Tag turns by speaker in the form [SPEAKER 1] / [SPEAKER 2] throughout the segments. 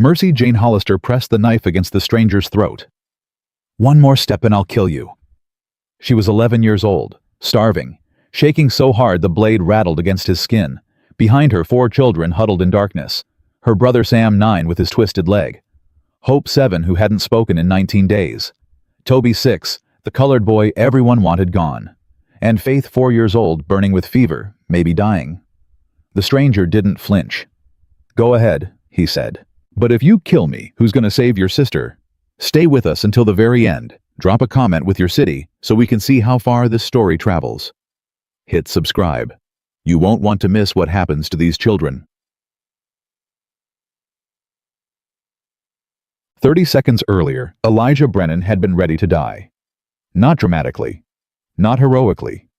[SPEAKER 1] Mercy Jane Hollister pressed the knife against the stranger's throat. "One more step and I'll kill you." She was 11 years old, starving, shaking so hard the blade rattled against his skin. Behind her, 4 children huddled in darkness. Her brother Sam, 9, with his twisted leg. Hope, 7, who hadn't spoken in 19 days. Toby, 6, the colored boy everyone wanted gone. And Faith, 4 years old, burning with fever, maybe dying. The stranger didn't flinch. "Go ahead," he said. "But if you kill me, who's going to save your sister? Stay with us until the very end. Drop a comment with your city so we can see how far this story travels. Hit subscribe. You won't want to miss what happens to these children." 30 seconds earlier, Elijah Brennan had been ready to die. Not dramatically. Not heroically.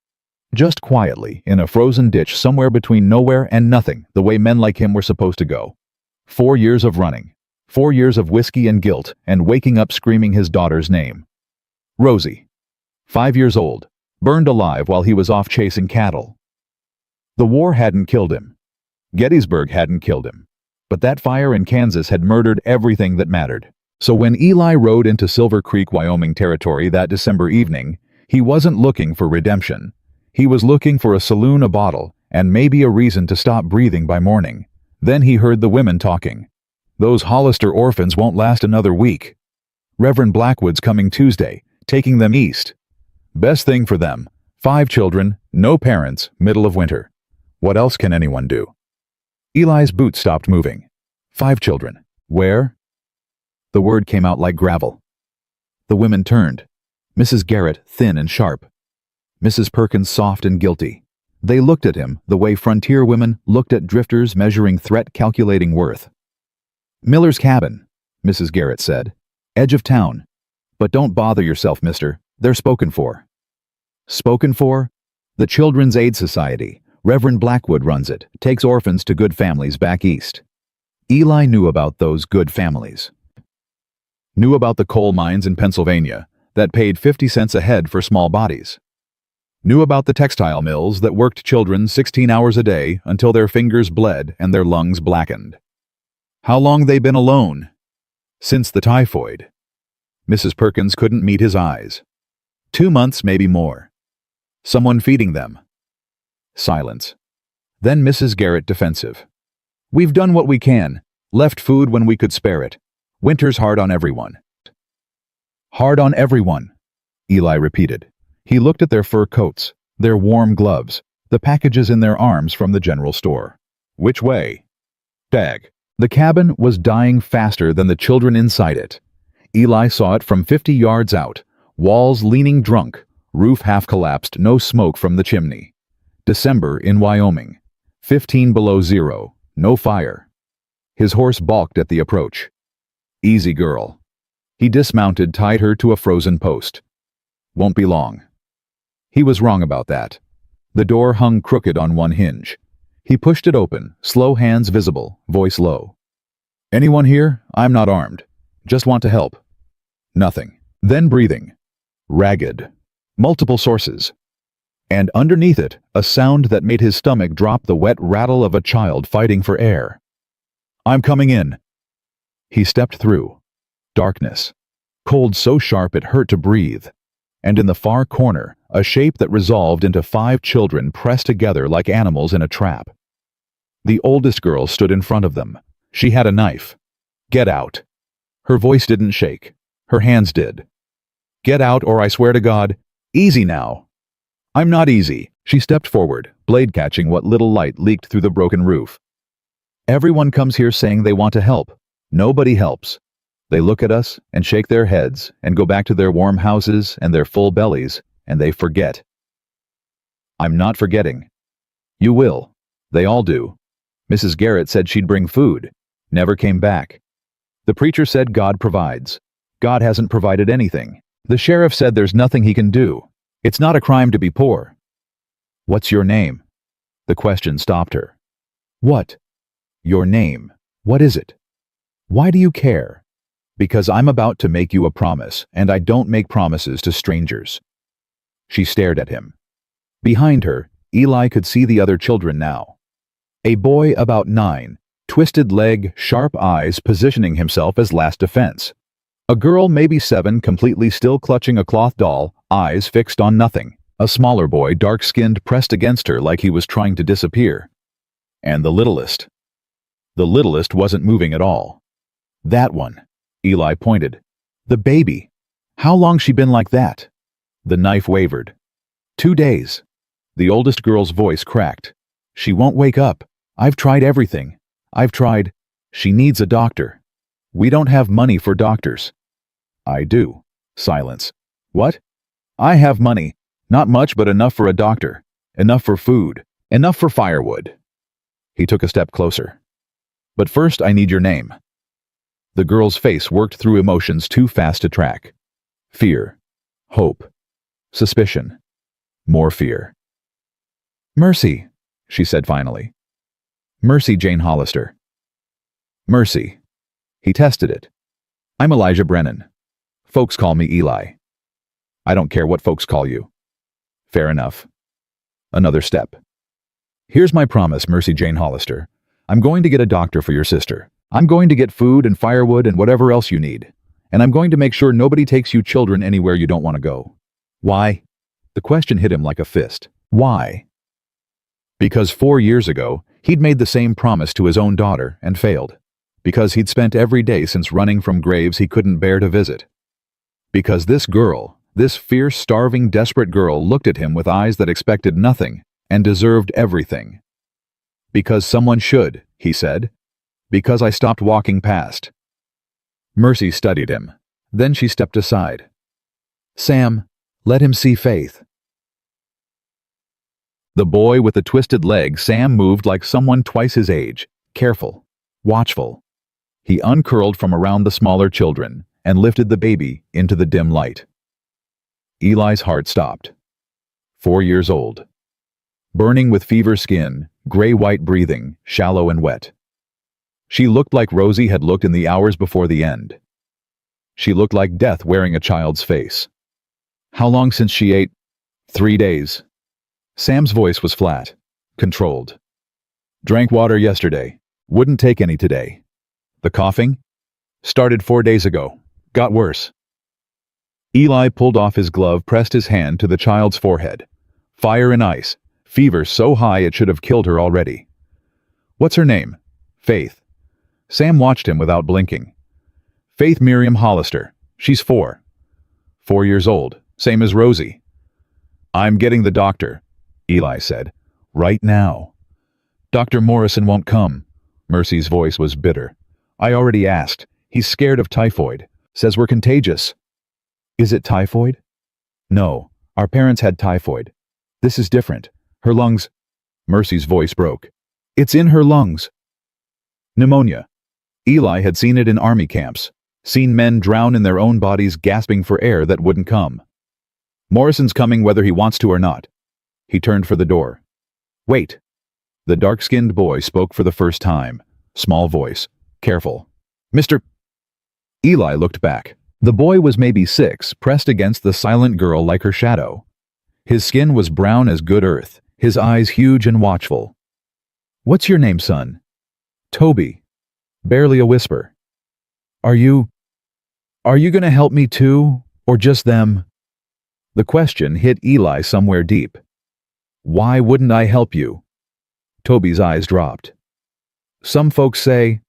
[SPEAKER 1] Just quietly, in a frozen ditch somewhere between nowhere and nothing, the way men like him were supposed to go. 4 years of running. 4 years of whiskey and guilt, and waking up screaming his daughter's name. Rosie. 5 years old, burned alive while he was off chasing cattle. The war hadn't killed him. Gettysburg hadn't killed him. But that fire in Kansas had murdered everything that mattered. So when Eli rode into Silver Creek, Wyoming territory that December evening, he wasn't looking for redemption. He was looking for a saloon, a bottle, and maybe a reason to stop breathing by morning. Then he heard the women talking. "Those Hollister orphans won't last another week. Reverend Blackwood's coming Tuesday, taking them east. Best thing for them. 5 children, no parents, middle of winter. What else can anyone do?" Eli's boots stopped moving. 5 children. Where? The word came out like gravel. The women turned. Mrs. Garrett, thin and sharp. Mrs. Perkins, soft and guilty. They looked at him the way frontier women looked at drifters measuring threat, calculating worth. "Miller's cabin," Mrs. Garrett said. "Edge of town. But don't bother yourself, mister. They're spoken for." Spoken for? The Children's Aid Society. Reverend Blackwood runs it, takes orphans to good families back east. Eli knew about those good families. Knew about the coal mines in Pennsylvania that paid 50 cents a head for small bodies. Knew about the textile mills that worked children 16 hours a day until their fingers bled and their lungs blackened. How long they been alone? Since the typhoid. Mrs. Perkins couldn't meet his eyes. 2 months, maybe more. Someone feeding them. Silence. Then Mrs. Garrett, defensive. "We've done what we can. Left food when we could spare it. Winter's hard on everyone." "Hard on everyone," Eli repeated. He looked at their fur coats, their warm gloves, the packages in their arms from the general store. "Which way?" "Dag." The cabin was dying faster than the children inside it. Eli saw it from 50 yards out, walls leaning drunk, roof half collapsed, no smoke from the chimney. December in Wyoming. 15 below zero, no fire. His horse balked at the approach. "Easy, girl." He dismounted, tied her to a frozen post. "Won't be long." He was wrong about that. The door hung crooked on one hinge. He pushed it open, slow hands visible, voice low. "Anyone here? I'm not armed. Just want to help." Nothing. Then breathing. Ragged. Multiple sources. And underneath it, a sound that made his stomach drop, the wet rattle of a child fighting for air. "I'm coming in." He stepped through. Darkness. Cold so sharp it hurt to breathe. And in the far corner, a shape that resolved into 5 children pressed together like animals in a trap. The oldest girl stood in front of them. She had a knife. "Get out." Her voice didn't shake. Her hands did. "Get out, or I swear to God." "Easy now." "I'm not easy." She stepped forward, blade catching what little light leaked through the broken roof. "Everyone comes here saying they want to help. Nobody helps. They look at us and shake their heads and go back to their warm houses and their full bellies, and they forget." "I'm not forgetting." "You will. They all do. Mrs. Garrett said she'd bring food. Never came back. The preacher said God provides. God hasn't provided anything. The sheriff said there's nothing he can do. It's not a crime to be poor." "What's your name?" The question stopped her. "What?" "Your name. What is it?" "Why do you care?" "Because I'm about to make you a promise, and I don't make promises to strangers." She stared at him. Behind her, Eli could see the other children now. A boy about 9, twisted leg, sharp eyes, positioning himself as last defense. A girl, maybe 7, completely still clutching a cloth doll, eyes fixed on nothing. A smaller boy, dark-skinned, pressed against her like he was trying to disappear. And the littlest. The littlest wasn't moving at all. That one. Eli pointed. The baby. How long she been like that? The knife wavered. 2 days. The oldest girl's voice cracked. She won't wake up. I've tried everything. I've tried. She needs a doctor. We don't have money for doctors. I do. Silence. What? I have money. Not much, but enough for a doctor. Enough for food. Enough for firewood. He took a step closer. But first, I need your name. The girl's face worked through emotions too fast to track. Fear. Hope. Suspicion. More fear. Mercy, she said finally. Mercy Jane Hollister. Mercy. He tested it. I'm Elijah Brennan. Folks call me Eli. I don't care what folks call you. Fair enough. Another step. Here's my promise, Mercy Jane Hollister. I'm going to get a doctor for your sister. I'm going to get food and firewood and whatever else you need. And I'm going to make sure nobody takes you children anywhere you don't want to go. Why? The question hit him like a fist. Why? Because 4 years ago, he'd made the same promise to his own daughter and failed. Because he'd spent every day since running from graves he couldn't bear to visit. Because this girl, this fierce, starving, desperate girl, looked at him with eyes that expected nothing and deserved everything. Because someone should, he said. Because I stopped walking past. Mercy studied him. Then she stepped aside. Sam, let him see Faith. The boy with the twisted leg, Sam, moved like someone twice his age, careful, watchful. He uncurled from around the smaller children and lifted the baby into the dim light. Eli's heart stopped. 4 years old. Burning with fever skin, gray-white breathing, shallow and wet. She looked like Rosie had looked in the hours before the end. She looked like death wearing a child's face. How long since she ate? 3 days. Sam's voice was flat, controlled. Drank water yesterday. Wouldn't take any today. The coughing? Started 4 days ago. Got worse. Eli pulled off his glove, pressed his hand to the child's forehead. Fire and ice. Fever so high it should have killed her already. What's her name? Faith. Sam watched him without blinking. Faith Miriam Hollister. She's 4. 4 years old. Same as Rosie. I'm getting the doctor, Eli said. Right now. Dr. Morrison won't come. Mercy's voice was bitter. I already asked. He's scared of typhoid. Says we're contagious. Is it typhoid? No. Our parents had typhoid. This is different. Her lungs... Mercy's voice broke. It's in her lungs. Pneumonia. Eli had seen it in army camps. Seen men drown in their own bodies gasping for air that wouldn't come. Morrison's coming whether he wants to or not. He turned for the door. Wait. The dark-skinned boy spoke for the first time. Small voice. Careful. Mr. Eli looked back. The boy was maybe 6, pressed against the silent girl like her shadow. His skin was brown as good earth, his eyes huge and watchful. What's your name, son? Toby. Barely a whisper. Are you gonna help me too, or just them? The question hit Eli somewhere deep. Why wouldn't I help you? Toby's eyes dropped. Some folks say,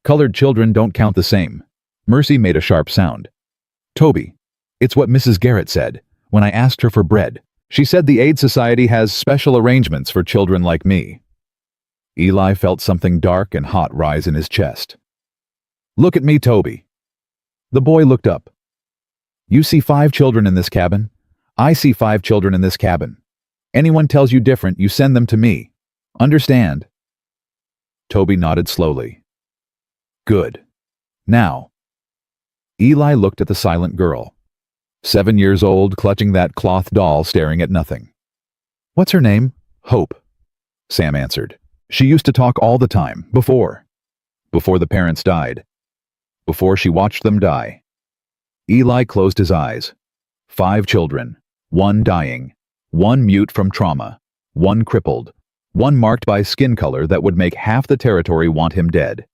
[SPEAKER 1] colored children don't count the same. Mercy made a sharp sound. Toby, it's what Mrs. Garrett said when I asked her for bread. She said the Aid Society has special arrangements for children like me. Eli felt something dark and hot rise in his chest. Look at me, Toby. The boy looked up. You see 5 children in this cabin? I see 5 children in this cabin. Anyone tells you different, you send them to me. Understand? Toby nodded slowly. Good. Now. Eli looked at the silent girl. 7 years old, clutching that cloth doll, staring at nothing. What's her name? Hope. Sam answered. She used to talk all the time, before the parents died. Before she watched them die. Eli closed his eyes. 5 children, 1 dying, 1 mute from trauma, 1 crippled, One marked by skin color that would make half the territory want him dead,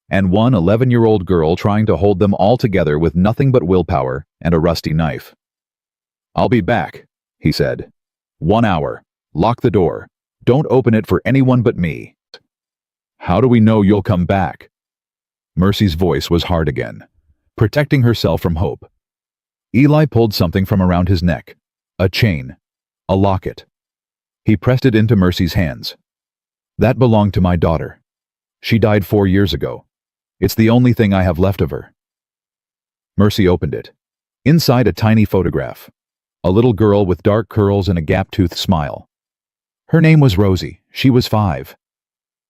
[SPEAKER 1] and one 11-year-old girl trying to hold them all together with nothing but willpower and a rusty knife. "I'll be back," he said. "1 hour. Lock the door. Don't open it for anyone but me." "How do we know you'll come back?" Mercy's voice was hard again, protecting herself from hope. Eli pulled something from around his neck. A chain. A locket. He pressed it into Mercy's hands. "That belonged to my daughter. She died 4 years ago. It's the only thing I have left of her." Mercy opened it. Inside, a tiny photograph. A little girl with dark curls and a gap-toothed smile. Her name was Rosie. She was 5.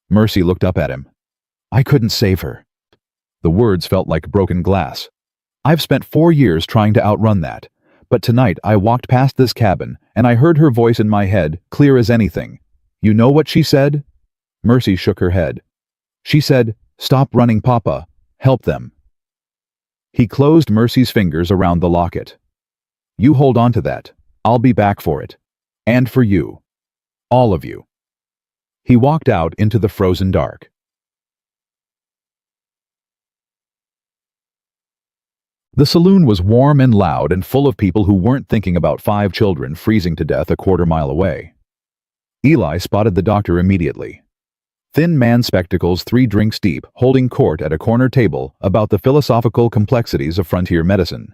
[SPEAKER 1] Mercy looked up at him. "I couldn't save her." The words felt like broken glass. "I've spent 4 years trying to outrun that, but tonight I walked past this cabin and I heard her voice in my head, clear as anything. You know what she said?" Mercy shook her head. "She said, 'Stop running, Papa. Help them.'" He closed Mercy's fingers around the locket. "You hold on to that. I'll be back for it. And for you. All of you." He walked out into the frozen dark. The saloon was warm and loud and full of people who weren't thinking about 5 children freezing to death a quarter-mile away. Eli spotted the doctor immediately. Thin man, spectacles 3 drinks deep, holding court at a corner table about the philosophical complexities of frontier medicine.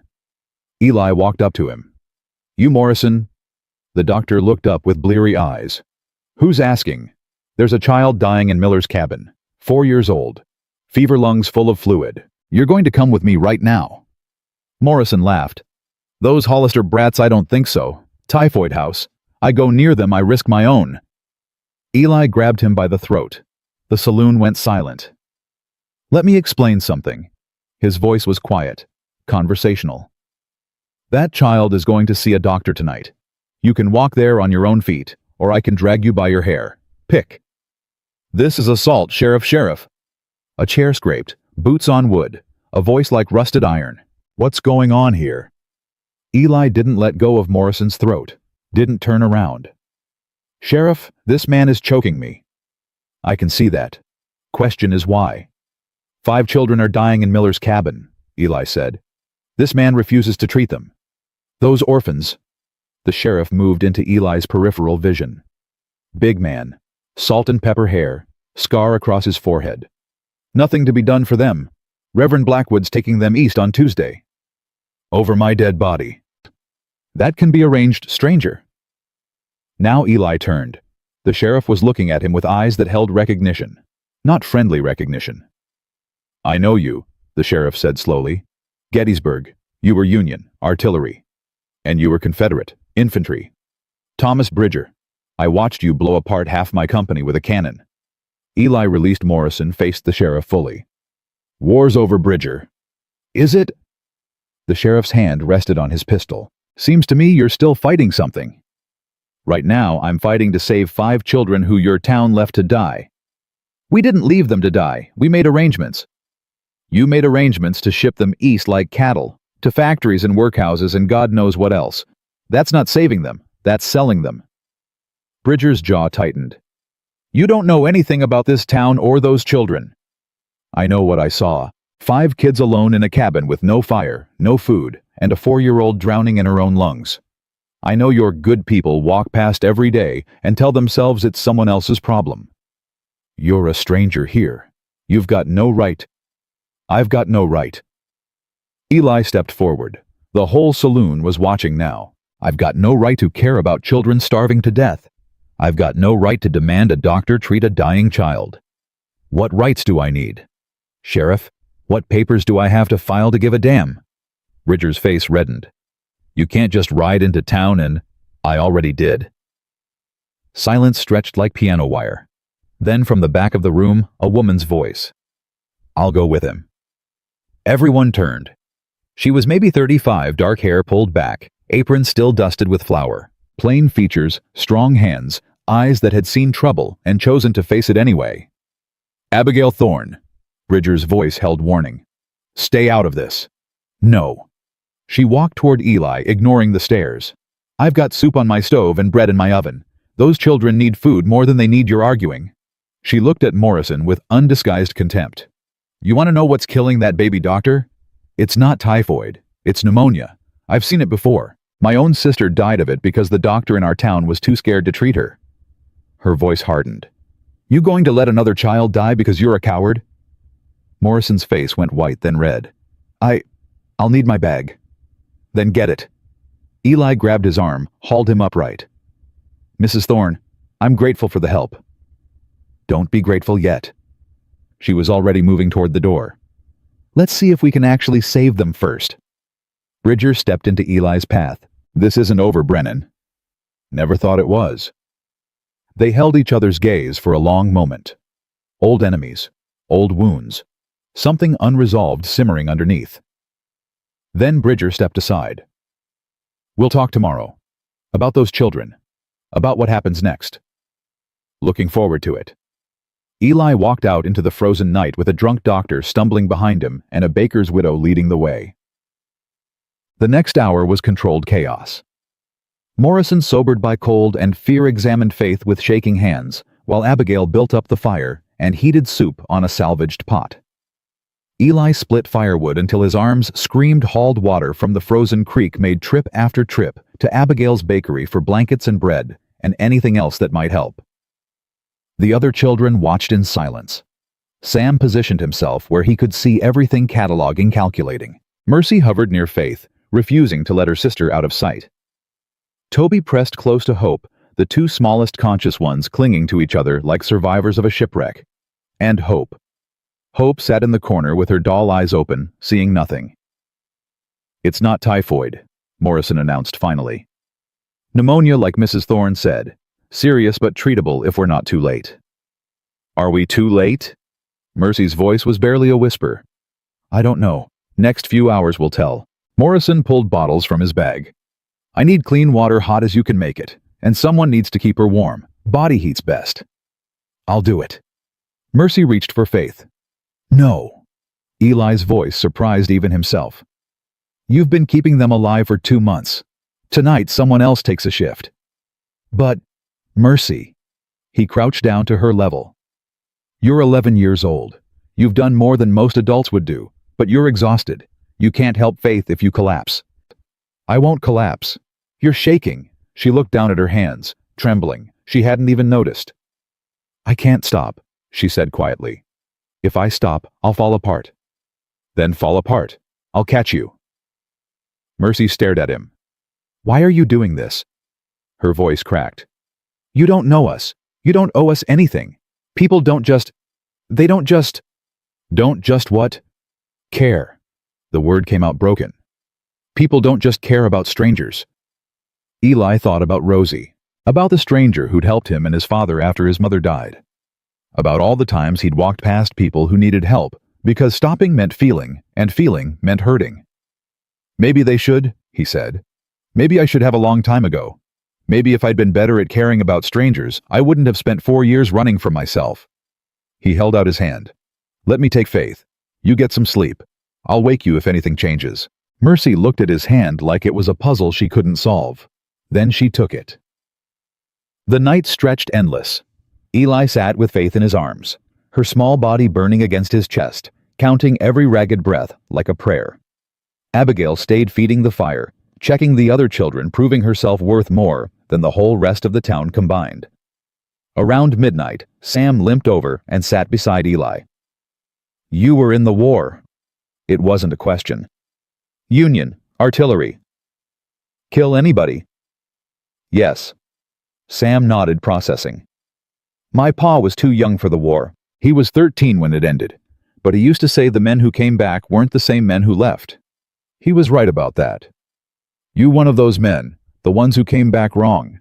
[SPEAKER 1] Eli walked up to him. "You Morrison?" The doctor looked up with bleary eyes. "Who's asking? There's a child dying in Miller's cabin. 4 years old. Fever, lungs full of fluid. You're going to come with me right now." Morrison laughed. "Those Hollister brats, I don't think so. Typhoid house. I go near them, I risk my own." Eli grabbed him by the throat. The saloon went silent. "Let me explain something." His voice was quiet, conversational. "That child is going to see a doctor tonight. You can walk there on your own feet, or I can drag you by your hair. Pick." "This is assault, Sheriff." A chair scraped, boots on wood, a voice like rusted iron. "What's going on here?" Eli didn't let go of Morrison's throat, didn't turn around. "Sheriff, this man is choking me." "I can see that. Question is why?" 5 children are dying in Miller's cabin," Eli said. "This man refuses to treat them. Those orphans." The sheriff moved into Eli's peripheral vision. Big man, salt and pepper hair, scar across his forehead. "Nothing to be done for them. Reverend Blackwood's taking them east on Tuesday." "Over my dead body." "That can be arranged, stranger." Now Eli turned. The sheriff was looking at him with eyes that held recognition, not friendly recognition. "I know you," the sheriff said slowly. "Gettysburg, you were Union, artillery. And you were Confederate, infantry. Thomas Bridger, I watched you blow apart half my company with a cannon." Eli released Morrison, faced the sheriff fully. "War's over, Bridger." "Is it?" The sheriff's hand rested on his pistol. "Seems to me you're still fighting something." "Right now, I'm fighting to save 5 children who your town left to die." "We didn't leave them to die. We made arrangements." "You made arrangements to ship them east like cattle, to factories and workhouses and God knows what else. That's not saving them. That's selling them." Bridger's jaw tightened. "You don't know anything about this town or those children." "I know what I saw. 5 kids alone in a cabin with no fire, no food, and a 4-year-old drowning in her own lungs. I know your good people walk past every day and tell themselves it's someone else's problem. You're a stranger here. You've got no right." "I've got no right." Eli stepped forward. The whole saloon was watching now. "I've got no right to care about children starving to death. I've got no right to demand a doctor treat a dying child. What rights do I need? Sheriff, what papers do I have to file to give a damn?" Bridger's face reddened. "You can't just ride into town and—" "I already did." Silence stretched like piano wire. Then from the back of the room, a woman's voice. "I'll go with him." Everyone turned. She was maybe 35, dark hair pulled back, apron still dusted with flour, plain features, strong hands, eyes that had seen trouble and chosen to face it anyway. "Abigail Thorne." Bridger's voice held warning. "Stay out of this." "No." She walked toward Eli, ignoring the stares. "I've got soup on my stove and bread in my oven. Those children need food more than they need your arguing." She looked at Morrison with undisguised contempt. "You want to know what's killing that baby doctor? It's not typhoid. It's pneumonia. I've seen it before. My own sister died of it because the doctor in our town was too scared to treat her." Her voice hardened. "You going to let another child die because you're a coward?" Morrison's face went white, then red. I'll need my bag." "Then get it." Eli grabbed his arm, hauled him upright. "Mrs. Thorne, I'm grateful for the help." "Don't be grateful yet." She was already moving toward the door. "Let's see if we can actually save them first." Bridger stepped into Eli's path. "This isn't over, Brennan." "Never thought it was." They held each other's gaze for a long moment. Old enemies, old wounds, something unresolved simmering underneath. Then Bridger stepped aside. "We'll talk tomorrow. About those children. About what happens next." "Looking forward to it." Eli walked out into the frozen night with a drunk doctor stumbling behind him and a baker's widow leading the way. The next hour was controlled chaos. Morrison sobered by cold and fear examined Faith with shaking hands, while Abigail built up the fire and heated soup on a salvaged pot. Eli split firewood until his arms screamed hauled water from the frozen creek made trip after trip to Abigail's bakery for blankets and bread and anything else that might help. The other children watched in silence. Sam positioned himself where he could see everything, cataloging, calculating. Mercy hovered near Faith, refusing to let her sister out of sight. Toby pressed close to Hope, the two smallest conscious ones clinging to each other like survivors of a shipwreck. And Hope. Hope sat in the corner with her doll eyes open, seeing nothing. "It's not typhoid," Morrison announced finally. "Pneumonia, like Mrs. Thorne said. Serious but treatable if we're not too late." "Are we too late?" Mercy's voice was barely a whisper. "I don't know. Next few hours will tell." Morrison pulled bottles from his bag. "I need clean water, hot as you can make it, and someone needs to keep her warm. Body heat's best." "I'll do it." Mercy reached for Faith. "No." Eli's voice surprised even himself. "You've been keeping them alive for 2 months. Tonight someone else takes a shift." "But, Mercy." He crouched down to her level. "You're 11 years old. You've done more than most adults would do, but you're exhausted. You can't help Faith if you collapse." "I won't collapse." "You're shaking." She looked down at her hands, trembling. She hadn't even noticed. "I can't stop," she said quietly. "If I stop, I'll fall apart." "Then fall apart. I'll catch you." Mercy stared at him. "Why are you doing this?" Her voice cracked. "You don't know us. You don't owe us anything. People don't just... They don't just... Don't just what? Care." The word came out broken. "People don't just care about strangers." Eli thought about Rosie, about the stranger who'd helped him and his father after his mother died, about all the times he'd walked past people who needed help because stopping meant feeling, and feeling meant hurting. "Maybe they should," he said. "Maybe I should have a long time ago. Maybe if I'd been better at caring about strangers, I wouldn't have spent 4 years running from myself." He held out his hand. "Let me take Faith. You get some sleep. I'll wake you if anything changes." Mercy looked at his hand like it was a puzzle she couldn't solve. Then she took it. The night stretched endless. Eli sat with Faith in his arms, her small body burning against his chest, counting every ragged breath like a prayer. Abigail stayed feeding the fire, checking the other children, proving herself worth more than the whole rest of the town combined. Around midnight, Sam limped over and sat beside Eli. "You were in the war." It wasn't a question. "Union, artillery." "Kill anybody?" "Yes." Sam nodded, processing. "My pa was too young for the war. He was 13 when it ended. But he used to say the men who came back weren't the same men who left. He was right about that. You one of those men, the ones who came back wrong."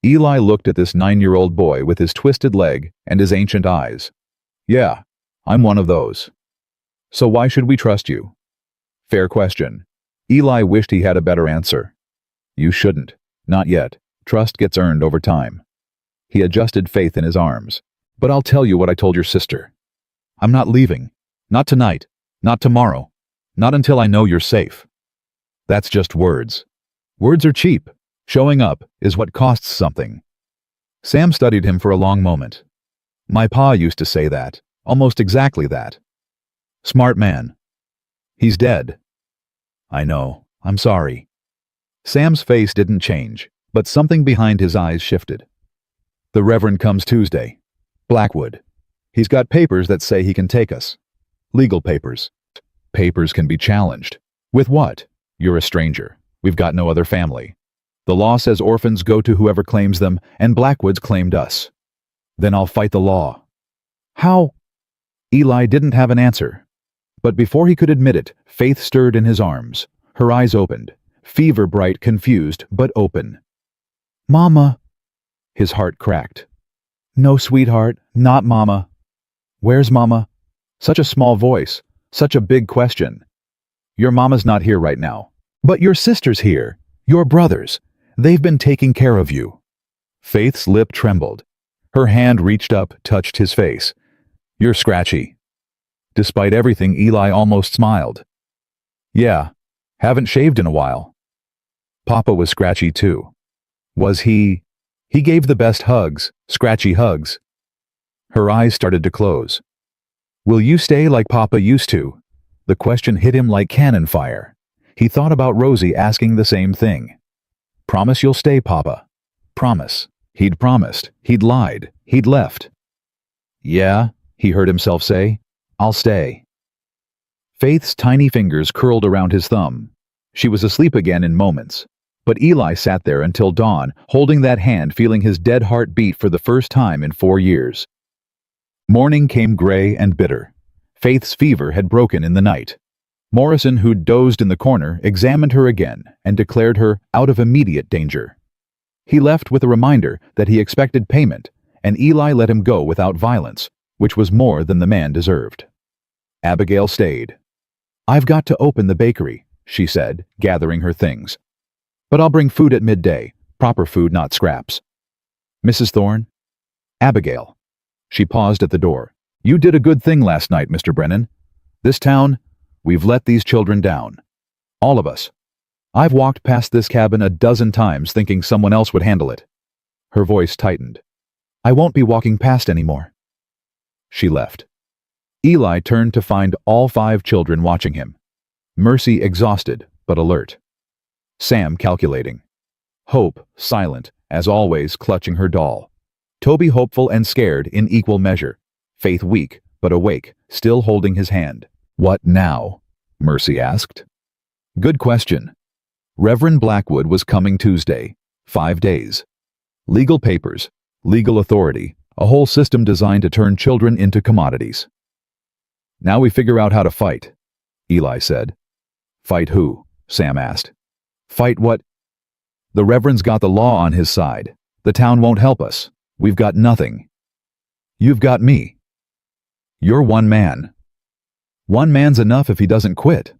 [SPEAKER 1] Eli looked at this 9-year-old boy with his twisted leg and his ancient eyes. "Yeah, I'm one of those." "So why should we trust you?" "Fair question." Eli wished he had a better answer. "You shouldn't. Not yet. Trust gets earned over time." He adjusted Faith in his arms. "But I'll tell you what I told your sister. I'm not leaving. Not tonight. Not tomorrow. Not until I know you're safe." "That's just words. Words are cheap. Showing up is what costs something." Sam studied him for a long moment. My pa used to say that, almost exactly that. Smart man. He's dead. I know, I'm sorry. Sam's face didn't change, but something behind his eyes shifted. The Reverend comes Tuesday. Blackwood. He's got papers that say he can take us. Legal papers. Papers can be challenged. With what? You're a stranger. We've got no other family. The law says orphans go to whoever claims them, and Blackwood's claimed us. Then I'll fight the law. How? Eli didn't have an answer. But before he could admit it, Faith stirred in his arms. Her eyes opened, fever-bright, confused, but open. Mama. His heart cracked. No, sweetheart, not Mama. Where's Mama? Such a small voice, such a big question. Your mama's not here right now. But your sister's here, your brothers. They've been taking care of you. Faith's lip trembled. Her hand reached up, touched his face. You're scratchy. Despite everything, Eli almost smiled. Yeah, haven't shaved in a while. Papa was scratchy too. Was he? He gave the best hugs, scratchy hugs. Her eyes started to close. Will you stay like Papa used to? The question hit him like cannon fire. He thought about Rosie asking the same thing. Promise you'll stay, Papa. Promise. He'd promised. He'd lied. He'd left. Yeah, he heard himself say. I'll stay. Faith's tiny fingers curled around his thumb. She was asleep again in moments. But Eli sat there until dawn, holding that hand, feeling his dead heart beat for the first time in 4 years. Morning came gray and bitter. Faith's fever had broken in the night. Morrison, who'd dozed in the corner, examined her again and declared her out of immediate danger. He left with a reminder that he expected payment, and Eli let him go without violence, which was more than the man deserved. Abigail stayed. I've got to open the bakery, she said, gathering her things. But I'll bring food at midday, proper food, not scraps. Mrs. Thorne? Abigail. She paused at the door. You did a good thing last night, Mr. Brennan. This town, we've let these children down. All of us. I've walked past this cabin a dozen times thinking someone else would handle it. Her voice tightened. I won't be walking past anymore. She left. Eli turned to find all 5 children watching him. Mercy exhausted, but alert. Sam calculating. Hope silent, as always, clutching her doll. Toby hopeful and scared in equal measure. Faith weak, but awake, still holding his hand. What now? Mercy asked. Good question. Reverend Blackwood was coming Tuesday. 5 days. Legal papers, legal authority, a whole system designed to turn children into commodities. Now we figure out how to fight, Eli said. Fight who? Sam asked. Fight what? The Reverend's got the law on his side. The town won't help us. We've got nothing. You've got me. You're one man. One man's enough if he doesn't quit.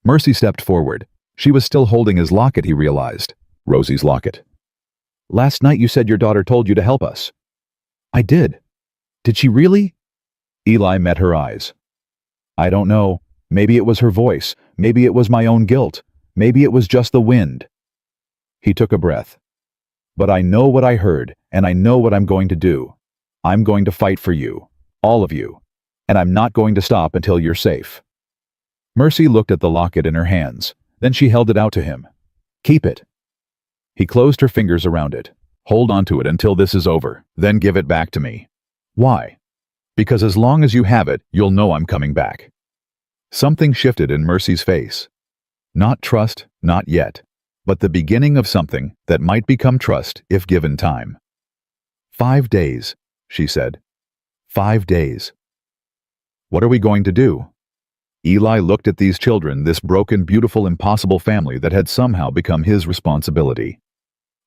[SPEAKER 1] Mercy stepped forward. She was still holding his locket, he realized. Rosie's locket. Last night you said your daughter told you to help us. I did. Did she really? Eli met her eyes. I don't know. Maybe it was her voice. Maybe it was my own guilt. Maybe it was just the wind. He took a breath. But I know what I heard, and I know what I'm going to do. I'm going to fight for you. All of you. And I'm not going to stop until you're safe. Mercy looked at the locket in her hands. Then she held it out to him. Keep it. He closed her fingers around it. Hold on to it until this is over, then give it back to me. Why? Because as long as you have it, you'll know I'm coming back. Something shifted in Mercy's face. Not trust, not yet, but the beginning of something that might become trust if given time. 5 days, she said. 5 days. What are we going to do? Eli looked at these children, this broken, beautiful, impossible family that had somehow become his responsibility.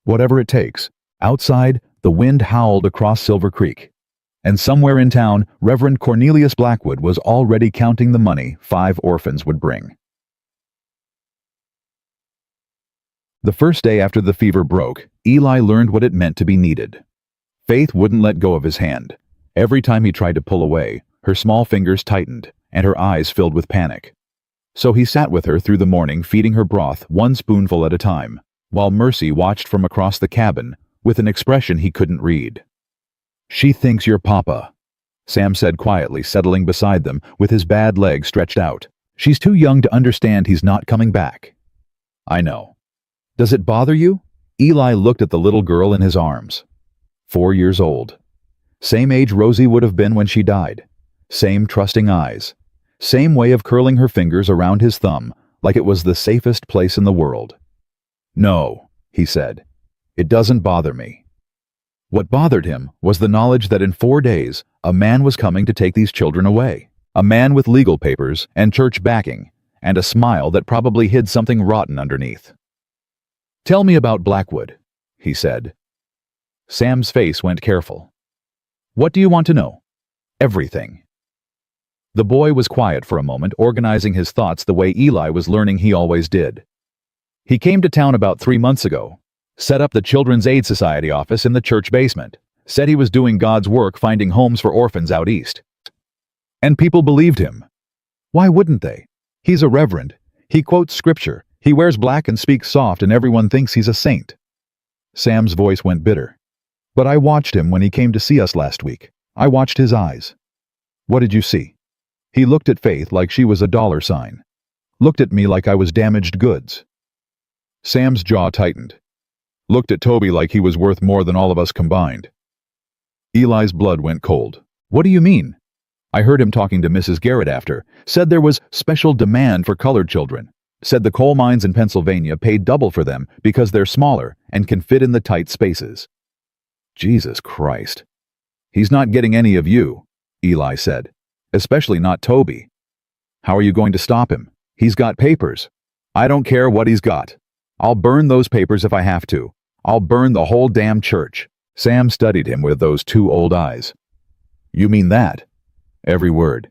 [SPEAKER 1] Whatever it takes. Outside, the wind howled across Silver Creek. And somewhere in town, Reverend Cornelius Blackwood was already counting the money 5 orphans would bring. The first day after the fever broke, Eli learned what it meant to be needed. Faith wouldn't let go of his hand. Every time he tried to pull away, her small fingers tightened, and her eyes filled with panic. So he sat with her through the morning, feeding her broth 1 spoonful at a time, while Mercy watched from across the cabin, with an expression he couldn't read. "She thinks you're Papa," Sam said quietly, settling beside them with his bad leg stretched out. "She's too young to understand he's not coming back." "I know." "Does it bother you?" Eli looked at the little girl in his arms. 4 years old. Same age Rosie would have been when she died. Same trusting eyes. Same way of curling her fingers around his thumb, like it was the safest place in the world. "No," he said. "It doesn't bother me." What bothered him was the knowledge that in 4 days, a man was coming to take these children away. A man with legal papers and church backing, and a smile that probably hid something rotten underneath. "Tell me about Blackwood," he said. Sam's face went careful. "What do you want to know?" "Everything." The boy was quiet for a moment, organizing his thoughts the way Eli was learning he always did. "He came to town about 3 months ago, set up the Children's Aid Society office in the church basement, said he was doing God's work finding homes for orphans out east. And people believed him. Why wouldn't they? He's a reverend. He quotes scripture. He wears black and speaks soft, and everyone thinks he's a saint." Sam's voice went bitter. "But I watched him when he came to see us last week. I watched his eyes." "What did you see?" "He looked at Faith like she was a dollar sign. Looked at me like I was damaged goods." Sam's jaw tightened. "Looked at Toby like he was worth more than all of us combined." Eli's blood went cold. "What do you mean?" "I heard him talking to Mrs. Garrett after. Said there was special demand for colored children. Said the coal mines in Pennsylvania paid double for them because they're smaller and can fit in the tight spaces." "Jesus Christ." "He's not getting any of you," Eli said. "Especially not Toby." "How are you going to stop him? He's got papers." "I don't care what he's got. I'll burn those papers if I have to. I'll burn the whole damn church." Sam studied him with those 2 old eyes. "You mean that?" "Every word."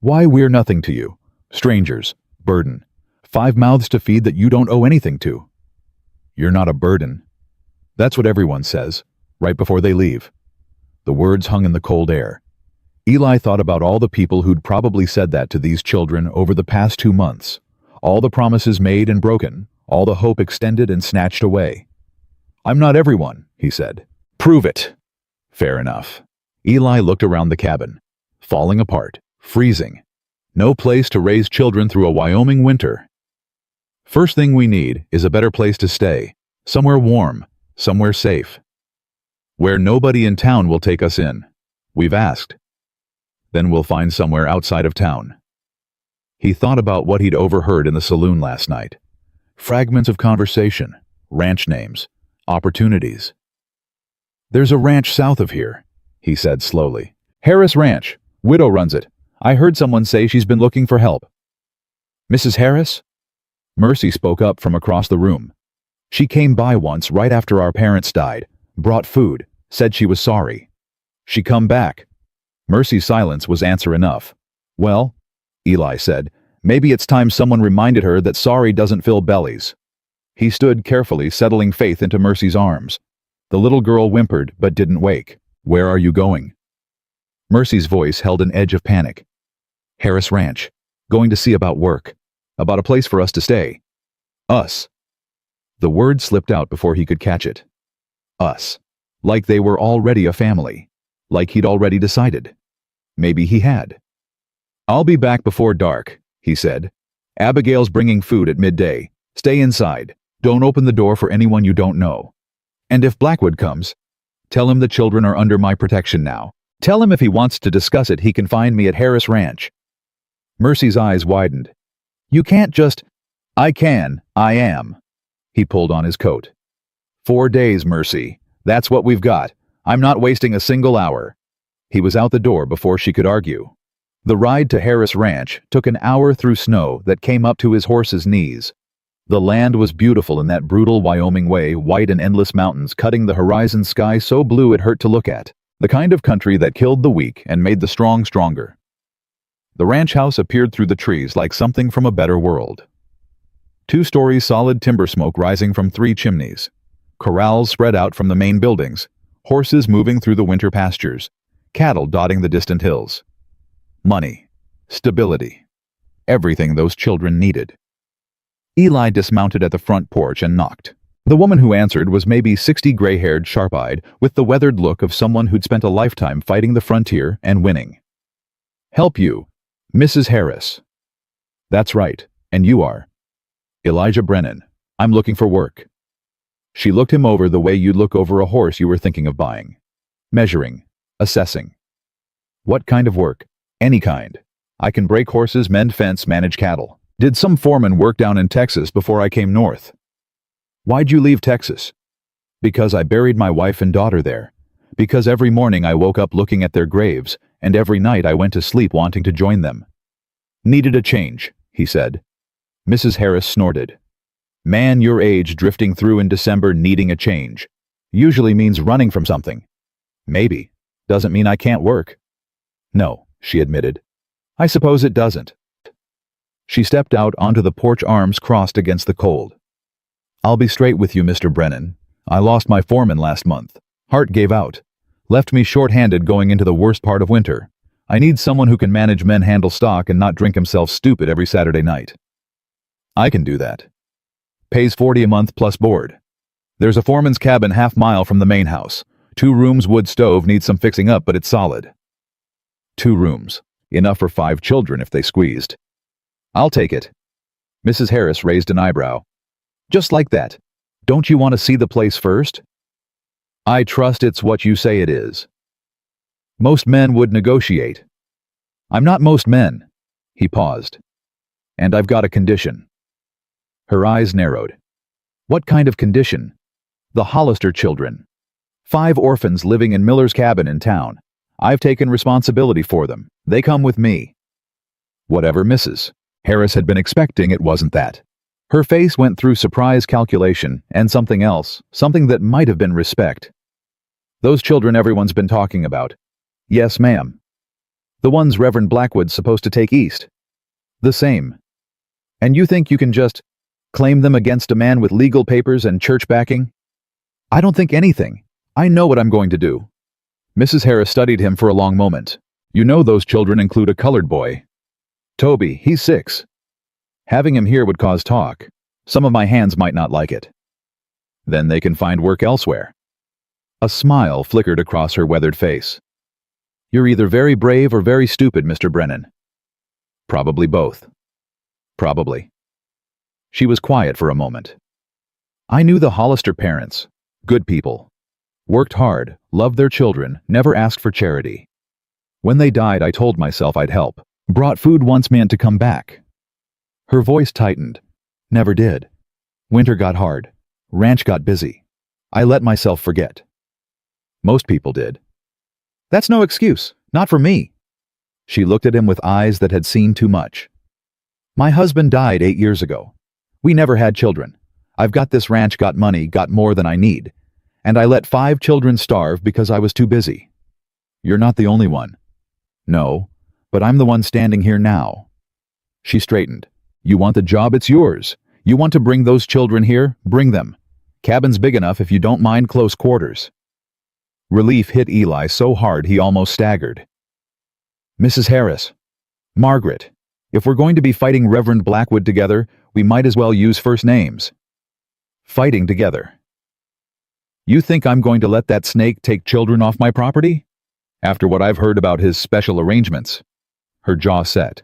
[SPEAKER 1] "Why, we're nothing to you. Strangers. Burden. 5 mouths to feed that you don't owe anything to." "You're not a burden." "That's what everyone says, right before they leave." The words hung in the cold air. Eli thought about all the people who'd probably said that to these children over the past 2 months. All the promises made and broken, all the hope extended and snatched away. "I'm not everyone," he said. "Prove it." "Fair enough." Eli looked around the cabin. Falling apart. Freezing. No place to raise children through a Wyoming winter. "First thing we need is a better place to stay. Somewhere warm. Somewhere safe. Where nobody in town will take us in. We've asked. Then we'll find somewhere outside of town." He thought about what he'd overheard in the saloon last night. Fragments of conversation, ranch names, opportunities. "There's a ranch south of here," he said slowly. "Harris Ranch. Widow runs it. I heard someone say she's been looking for help." "Mrs. Harris?" Mercy spoke up from across the room. "She came by once right after our parents died, brought food, said she was sorry. She come back." Mercy's silence was answer enough. "Well," Eli said, "maybe it's time someone reminded her that sorry doesn't fill bellies." He stood carefully, settling Faith into Mercy's arms. The little girl whimpered but didn't wake. "Where are you going?" Mercy's voice held an edge of panic. "Harris Ranch. Going to see about work. About a place for us to stay." "Us." The word slipped out before he could catch it. Us. Like they were already a family. Like he'd already decided. Maybe he had. "I'll be back before dark," he said. "Abigail's bringing food at midday. Stay inside. Don't open the door for anyone you don't know. And if Blackwood comes, tell him the children are under my protection now. Tell him if he wants to discuss it, he can find me at Harris Ranch." Mercy's eyes widened. "You can't just—" "I can. I am." He pulled on his coat. 4 days, Mercy. That's what we've got. I'm not wasting a single hour." He was out the door before she could argue. The ride to Harris Ranch took an hour through snow that came up to his horse's knees. The land was beautiful in that brutal Wyoming way, white and endless mountains cutting the horizon sky so blue it hurt to look at. The kind of country that killed the weak and made the strong stronger. The ranch house appeared through the trees like something from a better world. 2-story solid timber smoke rising from 3 chimneys. Corrals spread out from the main buildings. Horses moving through the winter pastures. Cattle dotting the distant hills. Money. Stability. Everything those children needed. Eli dismounted at the front porch and knocked. The woman who answered was maybe 60, gray-haired, sharp-eyed, with the weathered look of someone who'd spent a lifetime fighting the frontier and winning. "Help you, Mrs. Harris." "That's right, and you are?" "Elijah Brennan. I'm looking for work." She looked him over the way you'd look over a horse you were thinking of buying. Measuring. Assessing. "What kind of work?" "Any kind. I can break horses, mend fence, manage cattle. Did some foreman work down in Texas before I came north." "Why'd you leave Texas?" "Because I buried my wife and daughter there. Because every morning I woke up looking at their graves, and every night I went to sleep wanting to join them." "Needed a change," he said. Mrs. Harris snorted. "Man your age drifting through in December needing a change. Usually means running from something." "Maybe. Doesn't mean I can't work." "No," she admitted. "I suppose it doesn't." She stepped out onto the porch, arms crossed against the cold. "I'll be straight with you, Mr. Brennan. I lost my foreman last month. Heart gave out. Left me short-handed going into the worst part of winter. I need someone who can manage men, handle stock, and not drink himself stupid every Saturday night." "I can do that. Pays $40 a month plus board. There's a foreman's cabin half-mile from the main house. 2 rooms, wood stove, needs some fixing up, but it's solid." 2 rooms. Enough for 5 children if they squeezed. "I'll take it." Mrs. Harris raised an eyebrow. "Just like that. Don't you want to see the place first?" "I trust it's what you say it is." "Most men would negotiate." "I'm not most men." He paused. "And I've got a condition." Her eyes narrowed. "What kind of condition?" "The Hollister children. 5 orphans living in Miller's cabin in town. I've taken responsibility for them. They come with me." Whatever Mrs. Harris had been expecting, it wasn't that. Her face went through surprise, calculation, and something else, something that might have been respect. "Those children everyone's been talking about." "Yes, ma'am." "The ones Reverend Blackwood's supposed to take east." "The same." "And you think you can just claim them against a man with legal papers and church backing?" "I don't think anything. I know what I'm going to do." Mrs. Harris studied him for a long moment. "You know those children include a colored boy. Toby, he's 6. Having him here would cause talk. Some of my hands might not like it." "Then they can find work elsewhere." A smile flickered across her weathered face. "You're either very brave or very stupid, Mr. Brennan." "Probably both." "Probably." She was quiet for a moment. "I knew the Hollister parents. Good people. Worked hard, loved their children, never asked for charity. When they died, I told myself I'd help. Brought food once meant to come back." Her voice tightened. "Never did. Winter got hard. Ranch got busy. I let myself forget." "Most people did." "That's no excuse. Not for me." She looked at him with eyes that had seen too much. "My husband died 8 years ago. We never had children. I've got this ranch, got money, got more than I need. And I let 5 children starve because I was too busy. You're not the only one." "No, but I'm the one standing here now." She straightened. "You want the job, it's yours. You want to bring those children here, bring them. Cabin's big enough if you don't mind close quarters." Relief hit Eli so hard he almost staggered. "Mrs. Harris. Margaret. If we're going to be fighting Reverend Blackwood together, we might as well use first names." "Fighting together." "You think I'm going to let that snake take children off my property? After what I've heard about his special arrangements." Her jaw set.